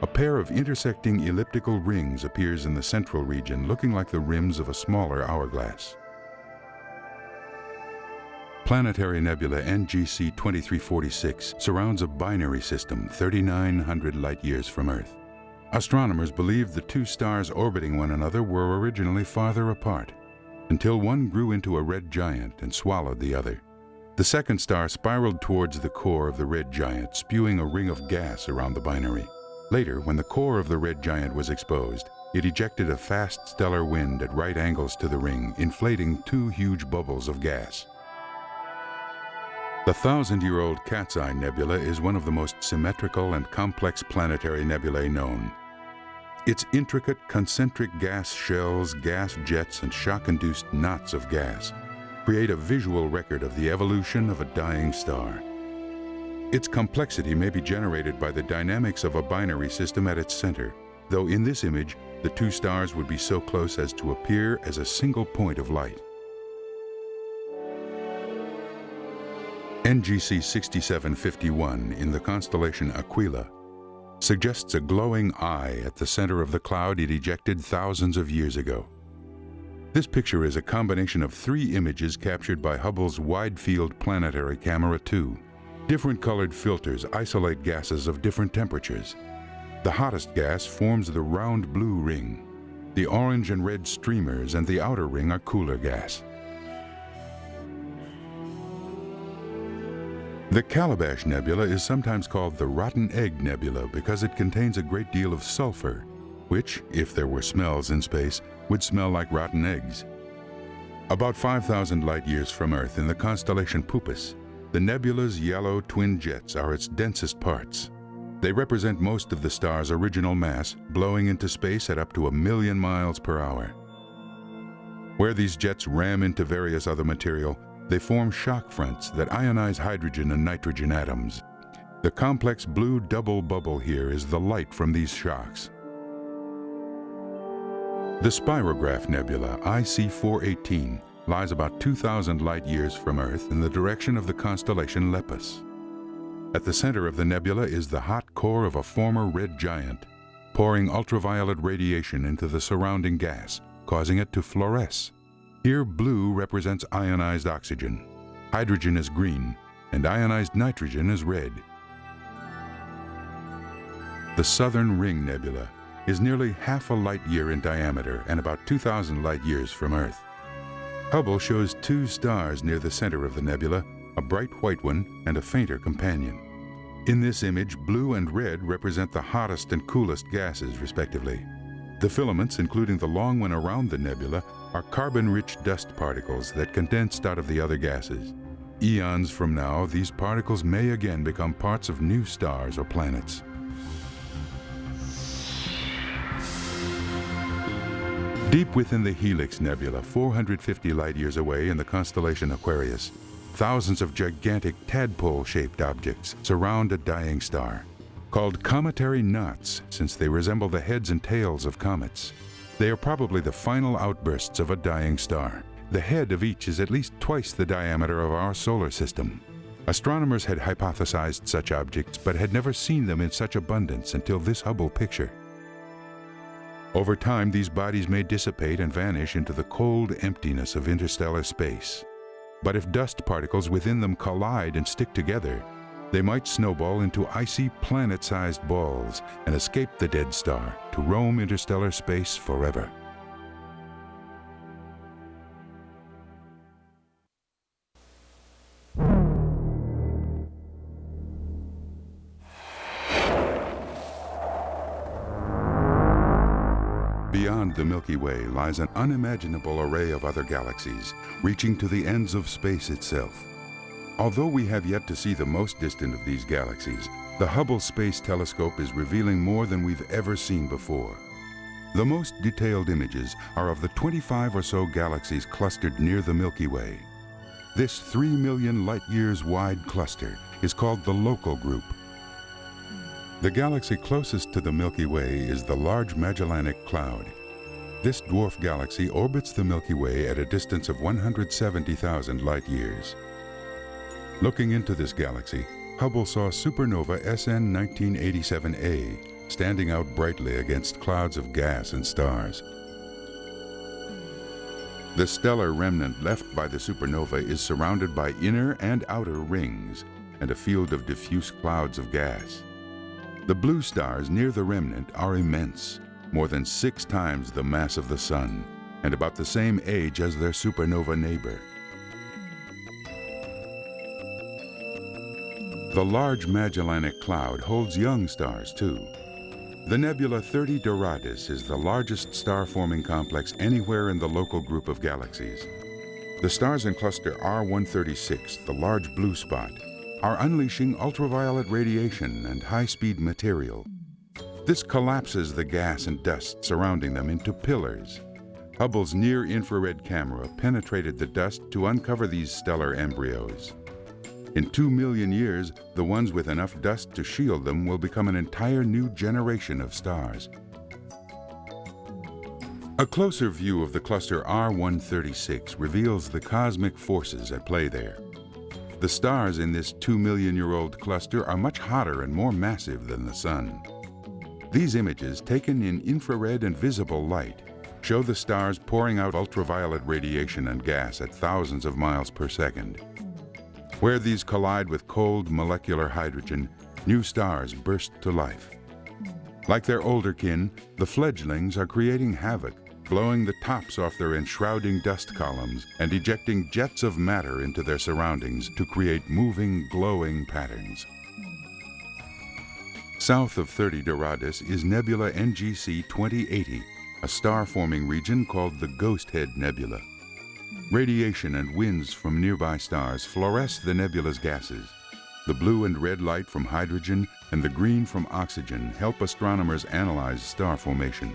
A pair of intersecting elliptical rings appears in the central region, looking like the rims of a smaller hourglass. Planetary nebula NGC 2346 surrounds a binary system 3,900 light-years from Earth. Astronomers believed the two stars orbiting one another were originally farther apart, until one grew into a red giant and swallowed the other. The second star spiraled towards the core of the red giant, spewing a ring of gas around the binary. Later, when the core of the red giant was exposed, it ejected a fast stellar wind at right angles to the ring, inflating 2 huge bubbles of gas. The 1,000-year-old Cat's Eye Nebula is one of the most symmetrical and complex planetary nebulae known. Its intricate concentric gas shells, gas jets, and shock-induced knots of gas create a visual record of the evolution of a dying star. Its complexity may be generated by the dynamics of a binary system at its center, though in this image, the two stars would be so close as to appear as a single point of light. NGC 6751 in the constellation Aquila suggests a glowing eye at the center of the cloud it ejected thousands of years ago. This picture is a combination of 3 images captured by Hubble's Wide-Field Planetary Camera 2. Different colored filters isolate gases of different temperatures. The hottest gas forms the round blue ring. The orange and red streamers and the outer ring are cooler gas. The Calabash Nebula is sometimes called the Rotten Egg Nebula because it contains a great deal of sulfur, which, if there were smells in space, would smell like rotten eggs. About 5,000 light-years from Earth in the constellation Puppis, the nebula's yellow twin jets are its densest parts. They represent most of the star's original mass, blowing into space at up to 1,000,000 miles per hour. Where these jets ram into various other material, they form shock fronts that ionize hydrogen and nitrogen atoms. The complex blue double bubble here is the light from these shocks. The Spirograph Nebula, IC418, lies about 2,000 light-years from Earth in the direction of the constellation Lepus. At the center of the nebula is the hot core of a former red giant, pouring ultraviolet radiation into the surrounding gas, causing it to fluoresce. Here, blue represents ionized oxygen, hydrogen is green, and ionized nitrogen is red. The Southern Ring Nebula is nearly half a light-year in diameter and about 2,000 light-years from Earth. Hubble shows 2 stars near the center of the nebula, a bright white one and a fainter companion. In this image, blue and red represent the hottest and coolest gases, respectively. The filaments, including the long one around the nebula, are carbon-rich dust particles that condensed out of the other gases. Eons from now, these particles may again become parts of new stars or planets. Deep within the Helix Nebula, 450 light-years away in the constellation Aquarius, thousands of gigantic tadpole-shaped objects surround a dying star. Called cometary knots since they resemble the heads and tails of comets. They are probably the final outbursts of a dying star. The head of each is at least twice the diameter of our solar system. Astronomers had hypothesized such objects but had never seen them in such abundance until this Hubble picture. Over time, these bodies may dissipate and vanish into the cold emptiness of interstellar space. But if dust particles within them collide and stick together, they might snowball into icy planet-sized balls and escape the dead star to roam interstellar space forever. Beyond the Milky Way lies an unimaginable array of other galaxies, reaching to the ends of space itself. Although we have yet to see the most distant of these galaxies, the Hubble Space Telescope is revealing more than we've ever seen before. The most detailed images are of the 25 or so galaxies clustered near the Milky Way. This 3 million light-years wide cluster is called the Local Group. The galaxy closest to the Milky Way is the Large Magellanic Cloud. This dwarf galaxy orbits the Milky Way at a distance of 170,000 light-years. Looking into this galaxy, Hubble saw supernova SN 1987A standing out brightly against clouds of gas and stars. The stellar remnant left by the supernova is surrounded by inner and outer rings and a field of diffuse clouds of gas. The blue stars near the remnant are immense, more than 6 times the mass of the Sun, and about the same age as their supernova neighbor. The Large Magellanic Cloud holds young stars too. The nebula 30 Doradus is the largest star-forming complex anywhere in the Local Group of galaxies. The stars in cluster R136, the large blue spot, are unleashing ultraviolet radiation and high-speed material. This collapses the gas and dust surrounding them into pillars. Hubble's near-infrared camera penetrated the dust to uncover these stellar embryos. In 2 million years, the ones with enough dust to shield them will become an entire new generation of stars. A closer view of the cluster R136 reveals the cosmic forces at play there. The stars in this 2-million-year-old cluster are much hotter and more massive than the Sun. These images, taken in infrared and visible light, show the stars pouring out ultraviolet radiation and gas at thousands of miles per second. Where these collide with cold molecular hydrogen, new stars burst to life. Like their older kin, the fledglings are creating havoc, blowing the tops off their enshrouding dust columns and ejecting jets of matter into their surroundings to create moving, glowing patterns. South of 30 Doradus is nebula NGC 2080, a star-forming region called the Ghost Head Nebula. Radiation and winds from nearby stars fluoresce the nebula's gases. The blue and red light from hydrogen and the green from oxygen help astronomers analyze star formation.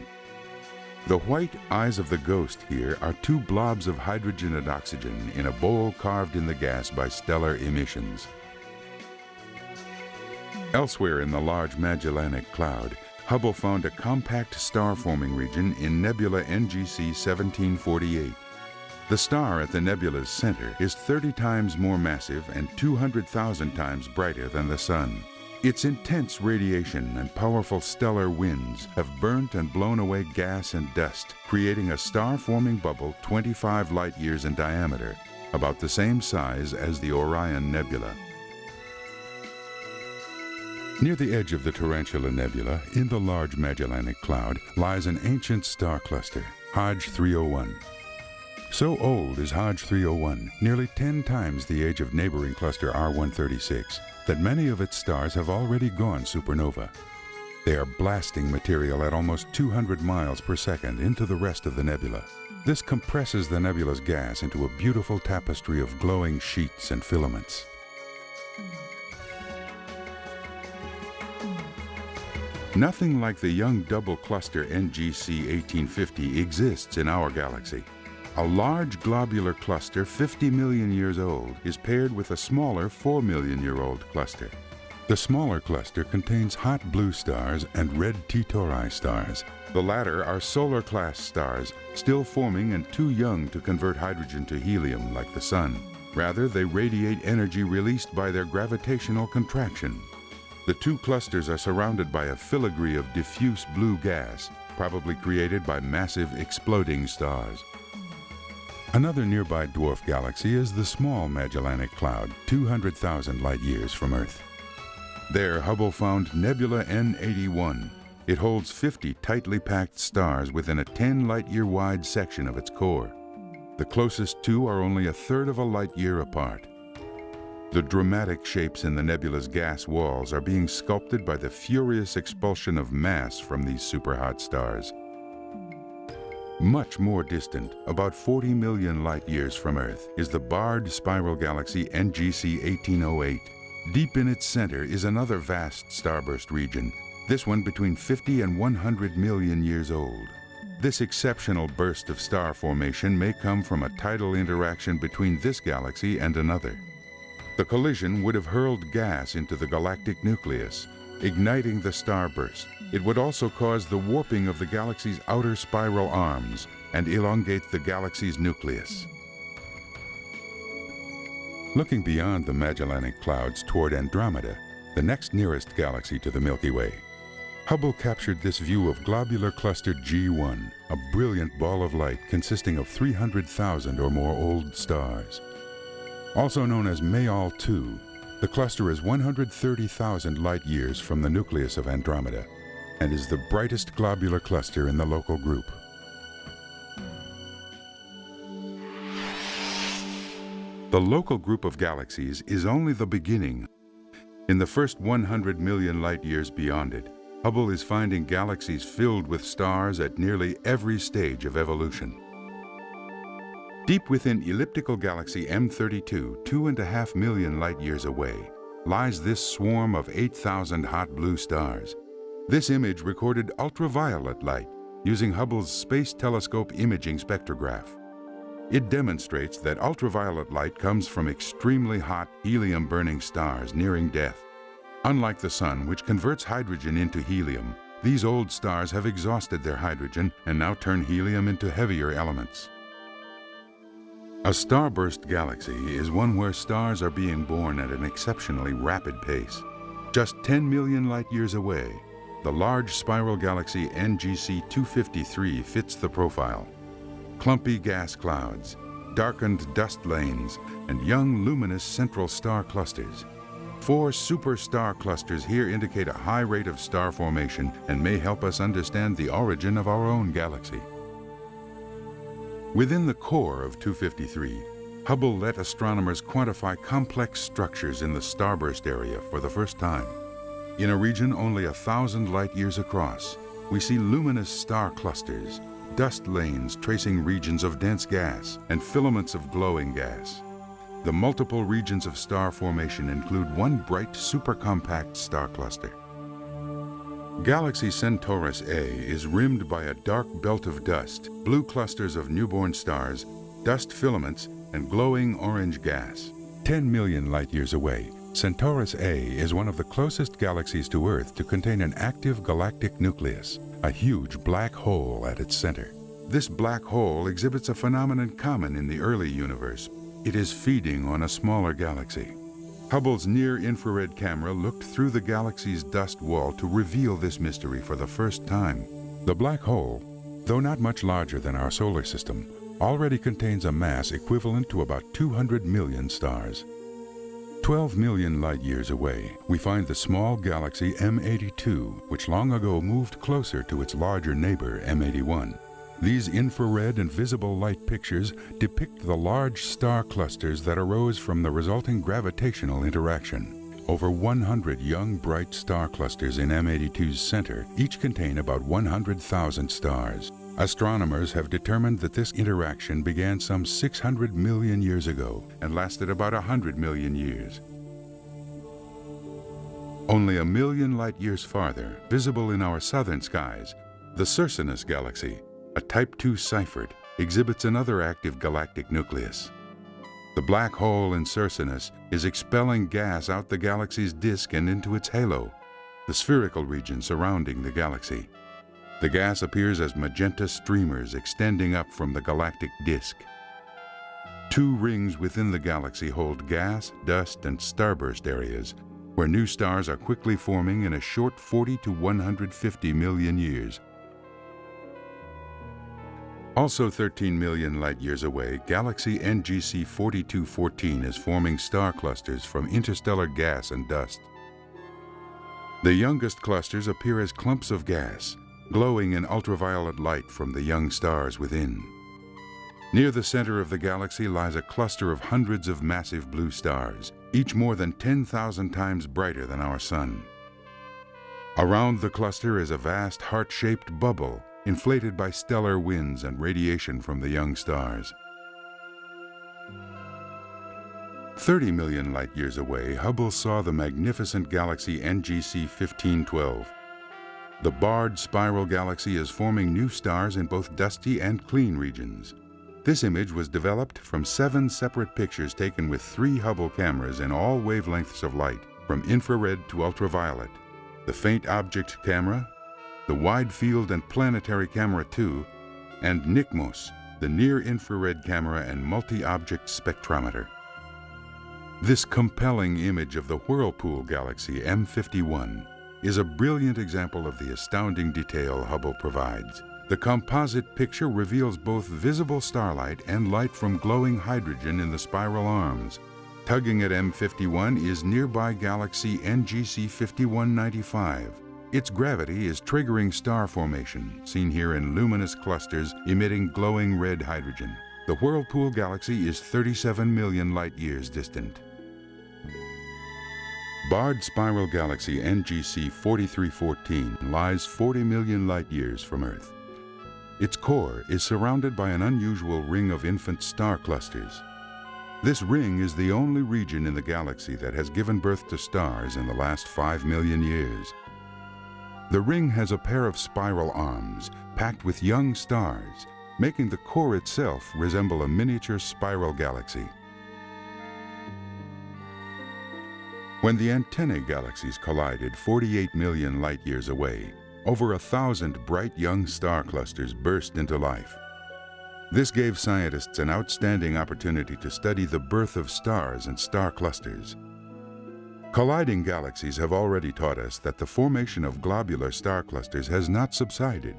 The white eyes of the ghost here are 2 blobs of hydrogen and oxygen in a bowl carved in the gas by stellar emissions. Elsewhere in the Large Magellanic Cloud, Hubble found a compact star-forming region in nebula NGC 1748. The star at the nebula's center is 30 times more massive and 200,000 times brighter than the Sun. Its intense radiation and powerful stellar winds have burnt and blown away gas and dust, creating a star-forming bubble 25 light-years in diameter, about the same size as the Orion Nebula. Near the edge of the Tarantula Nebula, in the Large Magellanic Cloud, lies an ancient star cluster, Hodge 301. So old is Hodge 301, nearly 10 times the age of neighboring cluster R136, that many of its stars have already gone supernova. They are blasting material at almost 200 miles per second into the rest of the nebula. This compresses the nebula's gas into a beautiful tapestry of glowing sheets and filaments. Nothing like the young double cluster NGC 1850 exists in our galaxy. A large globular cluster 50 million years old is paired with a smaller 4 million-year-old cluster. The smaller cluster contains hot blue stars and red T Tauri stars. The latter are solar-class stars, still forming and too young to convert hydrogen to helium like the Sun. Rather, they radiate energy released by their gravitational contraction. The two clusters are surrounded by a filigree of diffuse blue gas, probably created by massive exploding stars. Another nearby dwarf galaxy is the Small Magellanic Cloud, 200,000 light-years from Earth. There, Hubble found nebula N81. It holds 50 tightly packed stars within a 10 light-year wide section of its core. The closest two are only a third of a light-year apart. The dramatic shapes in the nebula's gas walls are being sculpted by the furious expulsion of mass from these superhot stars. Much more distant, about 40 million light-years from Earth, is the barred spiral galaxy NGC 1808. Deep in its center is another vast starburst region, this one between 50 and 100 million years old. This exceptional burst of star formation may come from a tidal interaction between this galaxy and another. The collision would have hurled gas into the galactic nucleus, igniting the starburst. It would also cause the warping of the galaxy's outer spiral arms and elongate the galaxy's nucleus. Looking beyond the Magellanic Clouds toward Andromeda, the next nearest galaxy to the Milky Way, Hubble captured this view of globular cluster G1, a brilliant ball of light consisting of 300,000 or more old stars. Also known as Mayall 2, the cluster is 130,000 light-years from the nucleus of Andromeda and is the brightest globular cluster in the local group. The local group of galaxies is only the beginning. In the first 100 million light-years beyond it, Hubble is finding galaxies filled with stars at nearly every stage of evolution. Deep within elliptical galaxy M32, 2.5 million light-years away, lies this swarm of 8,000 hot blue stars. This image recorded ultraviolet light using Hubble's Space Telescope imaging spectrograph. It demonstrates that ultraviolet light comes from extremely hot helium-burning stars nearing death. Unlike the Sun, which converts hydrogen into helium, these old stars have exhausted their hydrogen and now turn helium into heavier elements. A starburst galaxy is one where stars are being born at an exceptionally rapid pace. Just 10 million light-years away, the large spiral galaxy NGC 253 fits the profile. Clumpy gas clouds, darkened dust lanes, and young luminous central star clusters. 4 superstar clusters here indicate a high rate of star formation and may help us understand the origin of our own galaxy. Within the core of 253, Hubble let astronomers quantify complex structures in the starburst area for the first time. In a region only 1,000 light-years across, we see luminous star clusters, dust lanes tracing regions of dense gas, and filaments of glowing gas. The multiple regions of star formation include one bright supercompact star cluster. Galaxy Centaurus A is rimmed by a dark belt of dust, blue clusters of newborn stars, dust filaments, and glowing orange gas. 10 million light-years away, Centaurus A is one of the closest galaxies to Earth to contain an active galactic nucleus, a huge black hole at its center. This black hole exhibits a phenomenon common in the early universe. It is feeding on a smaller galaxy. Hubble's near-infrared camera looked through the galaxy's dust wall to reveal this mystery for the first time. The black hole, though not much larger than our solar system, already contains a mass equivalent to about 200 million stars. 12 million light-years away, we find the small galaxy M82, which long ago moved closer to its larger neighbor M81. These infrared and visible light pictures depict the large star clusters that arose from the resulting gravitational interaction. Over 100 young bright star clusters in M82's center each contain about 100,000 stars. Astronomers have determined that this interaction began some 600 million years ago and lasted about 100 million years. Only 1 million light-years farther, visible in our southern skies, the Circinus galaxy, a Type II Seyfert, exhibits another active galactic nucleus. The black hole in Circinus is expelling gas out the galaxy's disk and into its halo, the spherical region surrounding the galaxy. The gas appears as magenta streamers extending up from the galactic disk. Two rings within the galaxy hold gas, dust, and starburst areas, where new stars are quickly forming in a short 40 to 150 million years. Also 13 million light-years away, galaxy NGC 4214 is forming star clusters from interstellar gas and dust. The youngest clusters appear as clumps of gas, glowing in ultraviolet light from the young stars within. Near the center of the galaxy lies a cluster of hundreds of massive blue stars, each more than 10,000 times brighter than our Sun. Around the cluster is a vast heart-shaped bubble, inflated by stellar winds and radiation from the young stars. 30 million light-years away, Hubble saw the magnificent galaxy NGC 1512. The barred spiral galaxy is forming new stars in both dusty and clean regions. This image was developed from 7 separate pictures taken with 3 Hubble cameras in all wavelengths of light, from infrared to ultraviolet, the faint object camera, the wide field and planetary camera 2, and NICMOS, the near-infrared camera and multi-object spectrometer. This compelling image of the Whirlpool galaxy M51 is a brilliant example of the astounding detail Hubble provides. The composite picture reveals both visible starlight and light from glowing hydrogen in the spiral arms. Tugging at M51 is nearby galaxy NGC 5195. Its gravity is triggering star formation, seen here in luminous clusters emitting glowing red hydrogen. The Whirlpool galaxy is 37 million light-years distant. Barred spiral galaxy NGC 4314 lies 40 million light-years from Earth. Its core is surrounded by an unusual ring of infant star clusters. This ring is the only region in the galaxy that has given birth to stars in the last 5 million years. The ring has a pair of spiral arms packed with young stars, making the core itself resemble a miniature spiral galaxy. When the antennae galaxies collided 48 million light-years away, over 1,000 bright young star clusters burst into life. This gave scientists an outstanding opportunity to study the birth of stars and star clusters. Colliding galaxies have already taught us that the formation of globular star clusters has not subsided,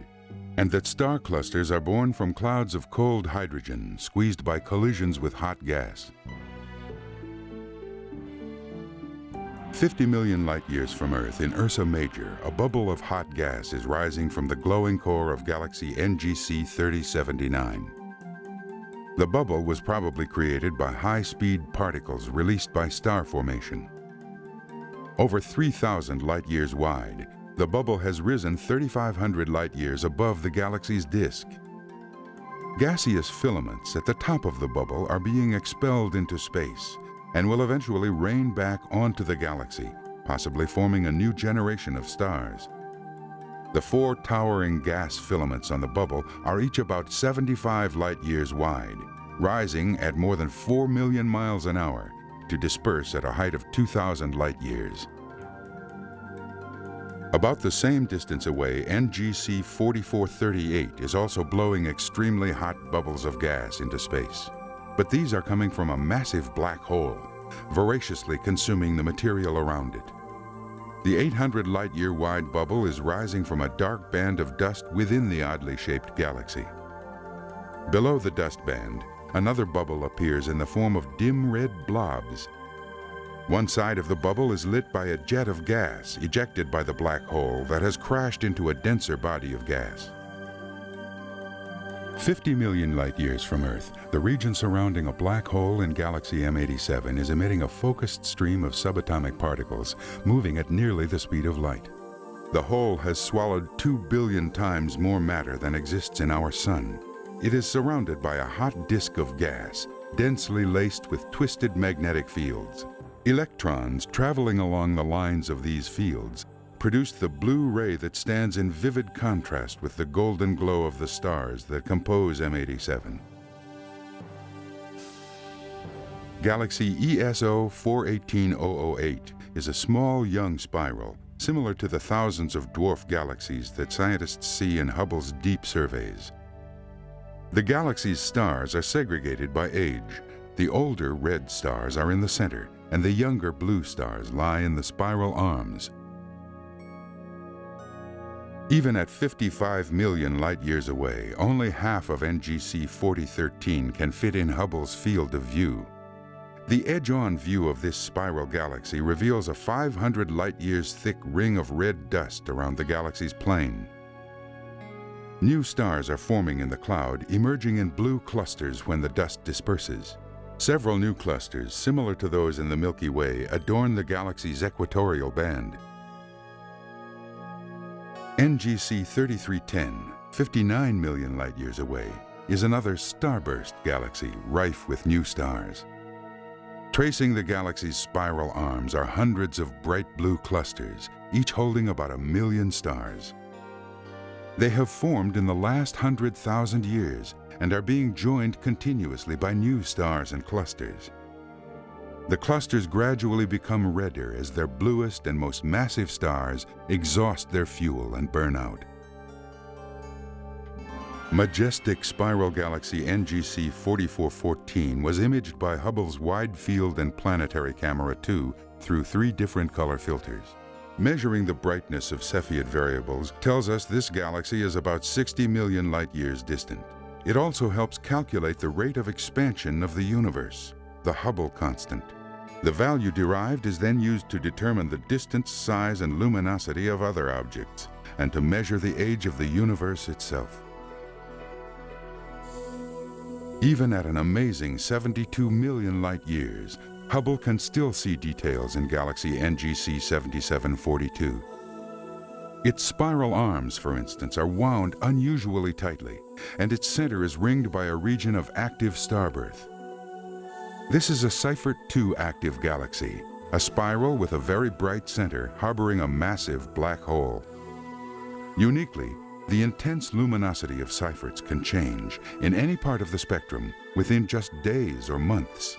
and that star clusters are born from clouds of cold hydrogen squeezed by collisions with hot gas. 50 million light-years from Earth, in Ursa Major, a bubble of hot gas is rising from the glowing core of galaxy NGC 3079. The bubble was probably created by high-speed particles released by star formation. Over 3,000 light-years wide, the bubble has risen 3,500 light-years above the galaxy's disk. Gaseous filaments at the top of the bubble are being expelled into space and will eventually rain back onto the galaxy, possibly forming a new generation of stars. The 4 towering gas filaments on the bubble are each about 75 light-years wide, rising at more than 4 million miles an hour to disperse at a height of 2,000 light-years. About the same distance away, NGC 4438 is also blowing extremely hot bubbles of gas into space. But these are coming from a massive black hole, voraciously consuming the material around it. The 800 light-year wide bubble is rising from a dark band of dust within the oddly shaped galaxy. Below the dust band, another bubble appears in the form of dim red blobs. One side of the bubble is lit by a jet of gas ejected by the black hole that has crashed into a denser body of gas. 50 million light-years from Earth, the region surrounding a black hole in galaxy M87 is emitting a focused stream of subatomic particles moving at nearly the speed of light. The hole has swallowed 2 billion times more matter than exists in our Sun. It is surrounded by a hot disk of gas, densely laced with twisted magnetic fields. Electrons traveling along the lines of these fields produce the blue ray that stands in vivid contrast with the golden glow of the stars that compose M87. Galaxy ESO 418008 is a small young spiral, similar to the thousands of dwarf galaxies that scientists see in Hubble's deep surveys. The galaxy's stars are segregated by age. The older red stars are in the center, and the younger blue stars lie in the spiral arms. Even at 55 million light-years away, only half of NGC 4013 can fit in Hubble's field of view. The edge-on view of this spiral galaxy reveals a 500 light-years thick ring of red dust around the galaxy's plane. New stars are forming in the cloud, emerging in blue clusters when the dust disperses. Several new clusters, similar to those in the Milky Way, adorn the galaxy's equatorial band. NGC 3310, 59 million light-years away, is another starburst galaxy rife with new stars. Tracing the galaxy's spiral arms are hundreds of bright blue clusters, each holding about 1 million stars. They have formed in the last 100,000 years and are being joined continuously by new stars and clusters. The clusters gradually become redder as their bluest and most massive stars exhaust their fuel and burn out. Majestic spiral galaxy NGC 4414 was imaged by Hubble's Wide Field and Planetary Camera 2 through 3 different color filters. Measuring the brightness of Cepheid variables tells us this galaxy is about 60 million light-years distant. It also helps calculate the rate of expansion of the universe, the Hubble constant. The value derived is then used to determine the distance, size, and luminosity of other objects, and to measure the age of the universe itself. Even at an amazing 72 million light-years, Hubble can still see details in galaxy NGC 7742. Its spiral arms, for instance, are wound unusually tightly, and its center is ringed by a region of active starbirth. This is a Seyfert II active galaxy, a spiral with a very bright center harboring a massive black hole. Uniquely, the intense luminosity of Seyferts can change in any part of the spectrum within just days or months.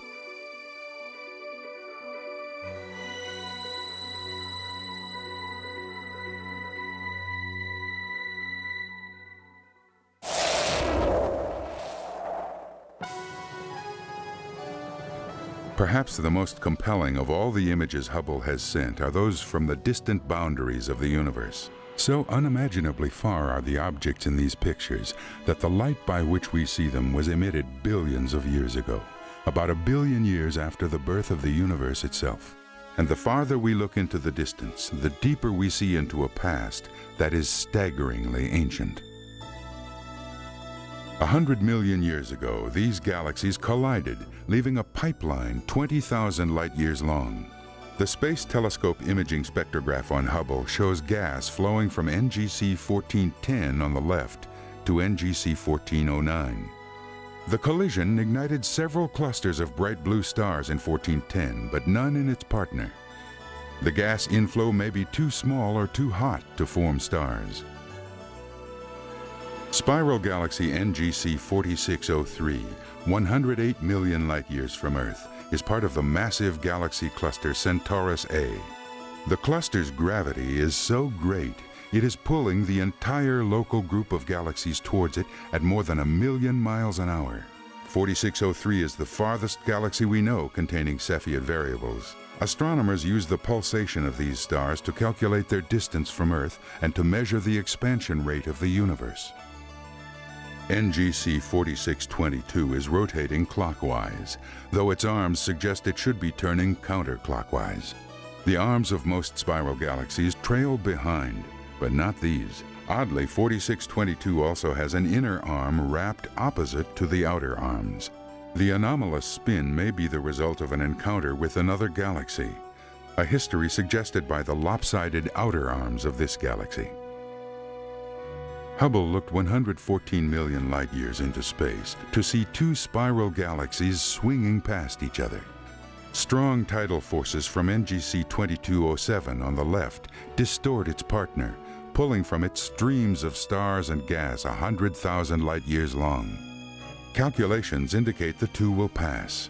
Perhaps the most compelling of all the images Hubble has sent are those from the distant boundaries of the universe. So unimaginably far are the objects in these pictures that the light by which we see them was emitted billions of years ago, about 1 billion years after the birth of the universe itself. And the farther we look into the distance, the deeper we see into a past that is staggeringly ancient. 100 million years ago, these galaxies collided, leaving a pipeline 20,000 light-years long. The Space Telescope imaging spectrograph on Hubble shows gas flowing from NGC 1410 on the left to NGC 1409. The collision ignited several clusters of bright blue stars in 1410, but none in its partner. The gas inflow may be too small or too hot to form stars. Spiral galaxy NGC 4603, 108 million light-years from Earth, is part of the massive galaxy cluster Centaurus A. The cluster's gravity is so great, it is pulling the entire local group of galaxies towards it at more than 1 million miles an hour. 4603 is the farthest galaxy we know containing Cepheid variables. Astronomers use the pulsation of these stars to calculate their distance from Earth and to measure the expansion rate of the universe. NGC 4622 is rotating clockwise, though its arms suggest it should be turning counterclockwise. The arms of most spiral galaxies trail behind, but not these. Oddly, 4622 also has an inner arm wrapped opposite to the outer arms. The anomalous spin may be the result of an encounter with another galaxy, a history suggested by the lopsided outer arms of this galaxy. Hubble looked 114 million light-years into space to see 2 spiral galaxies swinging past each other. Strong tidal forces from NGC 2207 on the left distort its partner, pulling from it streams of stars and gas 100,000 light-years long. Calculations indicate the 2 will pass,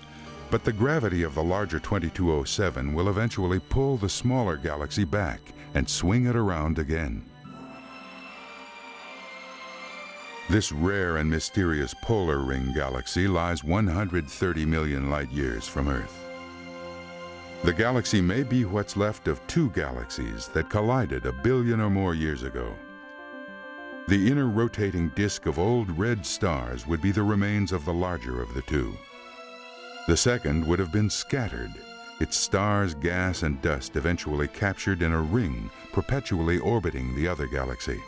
but the gravity of the larger 2207 will eventually pull the smaller galaxy back and swing it around again. This rare and mysterious polar ring galaxy lies 130 million light-years from Earth. The galaxy may be what's left of two galaxies that collided 1 billion or more years ago. The inner rotating disk of old red stars would be the remains of the larger of the two. The second would have been scattered, its stars, gas, and dust eventually captured in a ring perpetually orbiting the other galaxy.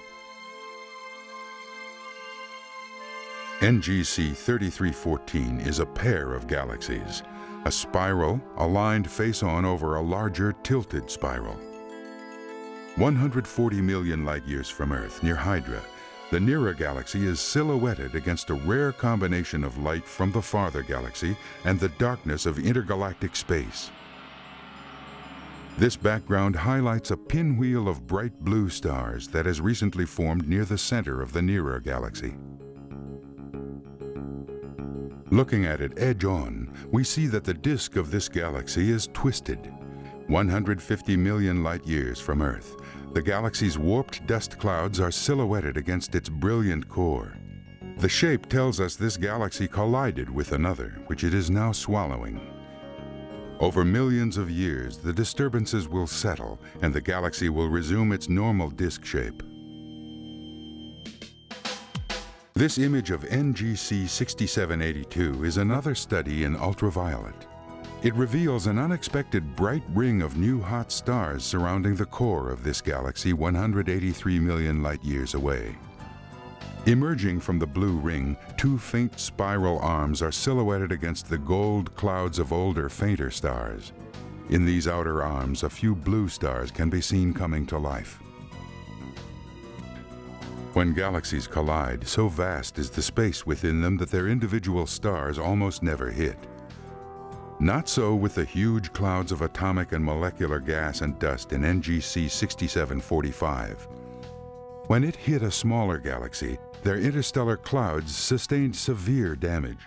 NGC 3314 is a pair of galaxies, a spiral aligned face-on over a larger tilted spiral. 140 million light-years from Earth, near Hydra, the nearer galaxy is silhouetted against a rare combination of light from the farther galaxy and the darkness of intergalactic space. This background highlights a pinwheel of bright blue stars that has recently formed near the center of the nearer galaxy. Looking at it edge-on, we see that the disk of this galaxy is twisted. 150 million light-years from Earth, the galaxy's warped dust clouds are silhouetted against its brilliant core. The shape tells us this galaxy collided with another, which it is now swallowing. Over millions of years, the disturbances will settle and the galaxy will resume its normal disk shape. This image of NGC 6782 is another study in ultraviolet. It reveals an unexpected bright ring of new hot stars surrounding the core of this galaxy 183 million light-years away. Emerging from the blue ring, two faint spiral arms are silhouetted against the gold clouds of older, fainter stars. In these outer arms, a few blue stars can be seen coming to life. When galaxies collide, so vast is the space within them that their individual stars almost never hit. Not so with the huge clouds of atomic and molecular gas and dust in NGC 6745. When it hit a smaller galaxy, their interstellar clouds sustained severe damage.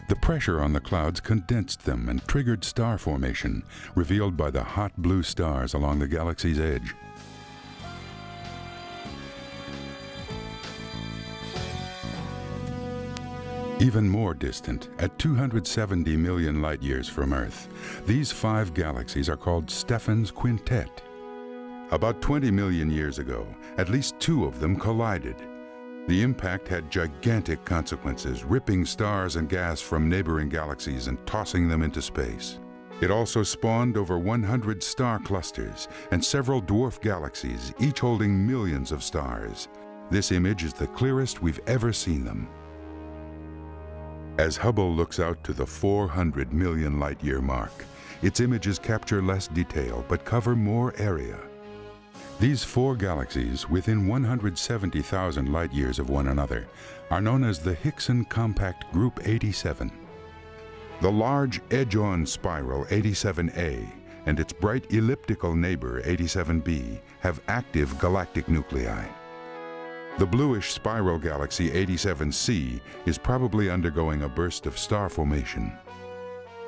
The pressure on the clouds condensed them and triggered star formation, revealed by the hot blue stars along the galaxy's edge. Even more distant, at 270 million light-years from Earth, these 5 galaxies are called Stephan's Quintet. About 20 million years ago, at least 2 of them collided. The impact had gigantic consequences, ripping stars and gas from neighboring galaxies and tossing them into space. It also spawned over 100 star clusters and several dwarf galaxies, each holding millions of stars. This image is the clearest we've ever seen them. As Hubble looks out to the 400 million light-year mark, its images capture less detail but cover more area. These 4 galaxies, within 170,000 light-years of one another, are known as the Hickson Compact Group 87. The large edge-on spiral 87A and its bright elliptical neighbor 87B have active galactic nuclei. The bluish spiral galaxy 87C is probably undergoing a burst of star formation.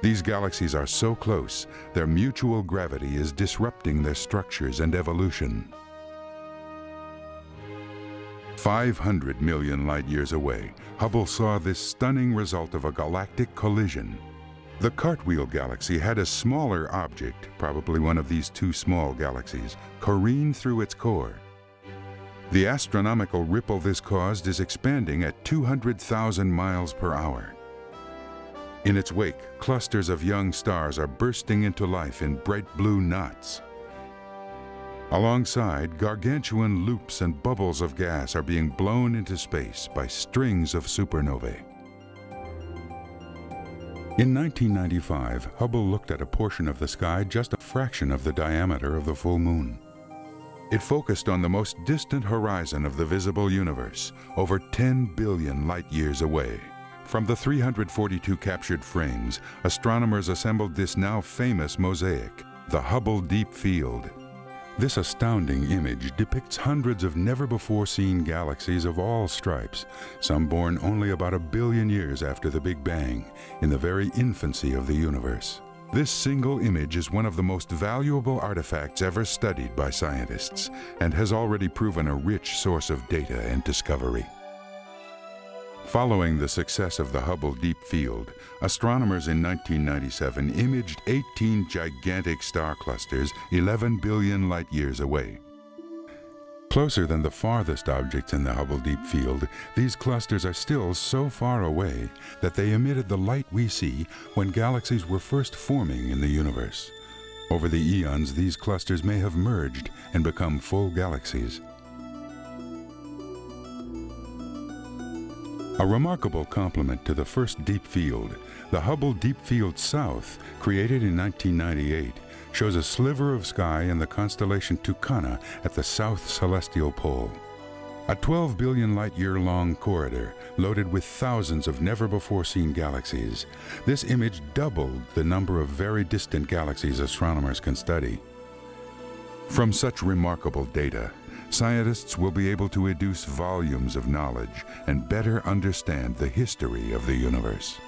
These galaxies are so close, their mutual gravity is disrupting their structures and evolution. 500 million light-years away, Hubble saw this stunning result of a galactic collision. The Cartwheel galaxy had a smaller object, probably one of these 2 small galaxies, careen through its core. The astronomical ripple this caused is expanding at 200,000 miles per hour. In its wake, clusters of young stars are bursting into life in bright blue knots. Alongside, gargantuan loops and bubbles of gas are being blown into space by strings of supernovae. In 1995, Hubble looked at a portion of the sky just a fraction of the diameter of the full moon. It focused on the most distant horizon of the visible universe, over 10 billion light-years away. From the 342 captured frames, astronomers assembled this now famous mosaic, the Hubble Deep Field. This astounding image depicts hundreds of never-before-seen galaxies of all stripes, some born only about 1 billion years after the Big Bang, in the very infancy of the universe. This single image is one of the most valuable artifacts ever studied by scientists and has already proven a rich source of data and discovery. Following the success of the Hubble Deep Field, astronomers in 1997 imaged 18 gigantic star clusters 11 billion light-years away. Closer than the farthest objects in the Hubble Deep Field, these clusters are still so far away that they emitted the light we see when galaxies were first forming in the universe. Over the eons, these clusters may have merged and become full galaxies. A remarkable complement to the first deep field, the Hubble Deep Field South, created in 1998, shows a sliver of sky in the constellation Tucana at the south celestial pole. A 12 billion light-year-long corridor loaded with thousands of never-before-seen galaxies. This image doubled the number of very distant galaxies astronomers can study. From such remarkable data, scientists will be able to educe volumes of knowledge and better understand the history of the universe.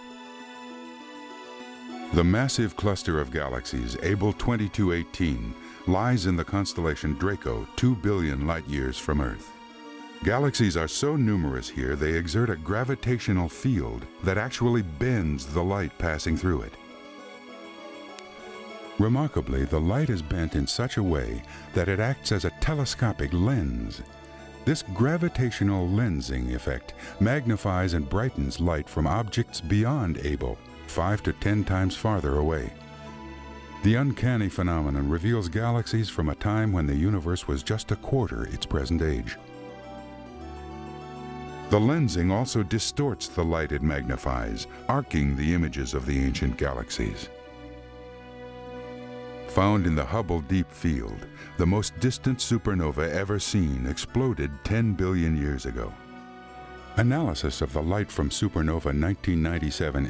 The massive cluster of galaxies, Abell 2218, lies in the constellation Draco, 2 billion light-years from Earth. Galaxies are so numerous here they exert a gravitational field that actually bends the light passing through it. Remarkably, the light is bent in such a way that it acts as a telescopic lens. This gravitational lensing effect magnifies and brightens light from objects beyond Abell, 5 to 10 times farther away. The uncanny phenomenon reveals galaxies from a time when the universe was just a quarter its present age. The lensing also distorts the light it magnifies, arcing the images of the ancient galaxies. Found in the Hubble Deep Field, the most distant supernova ever seen exploded 10 billion years ago. Analysis of the light from supernova 1997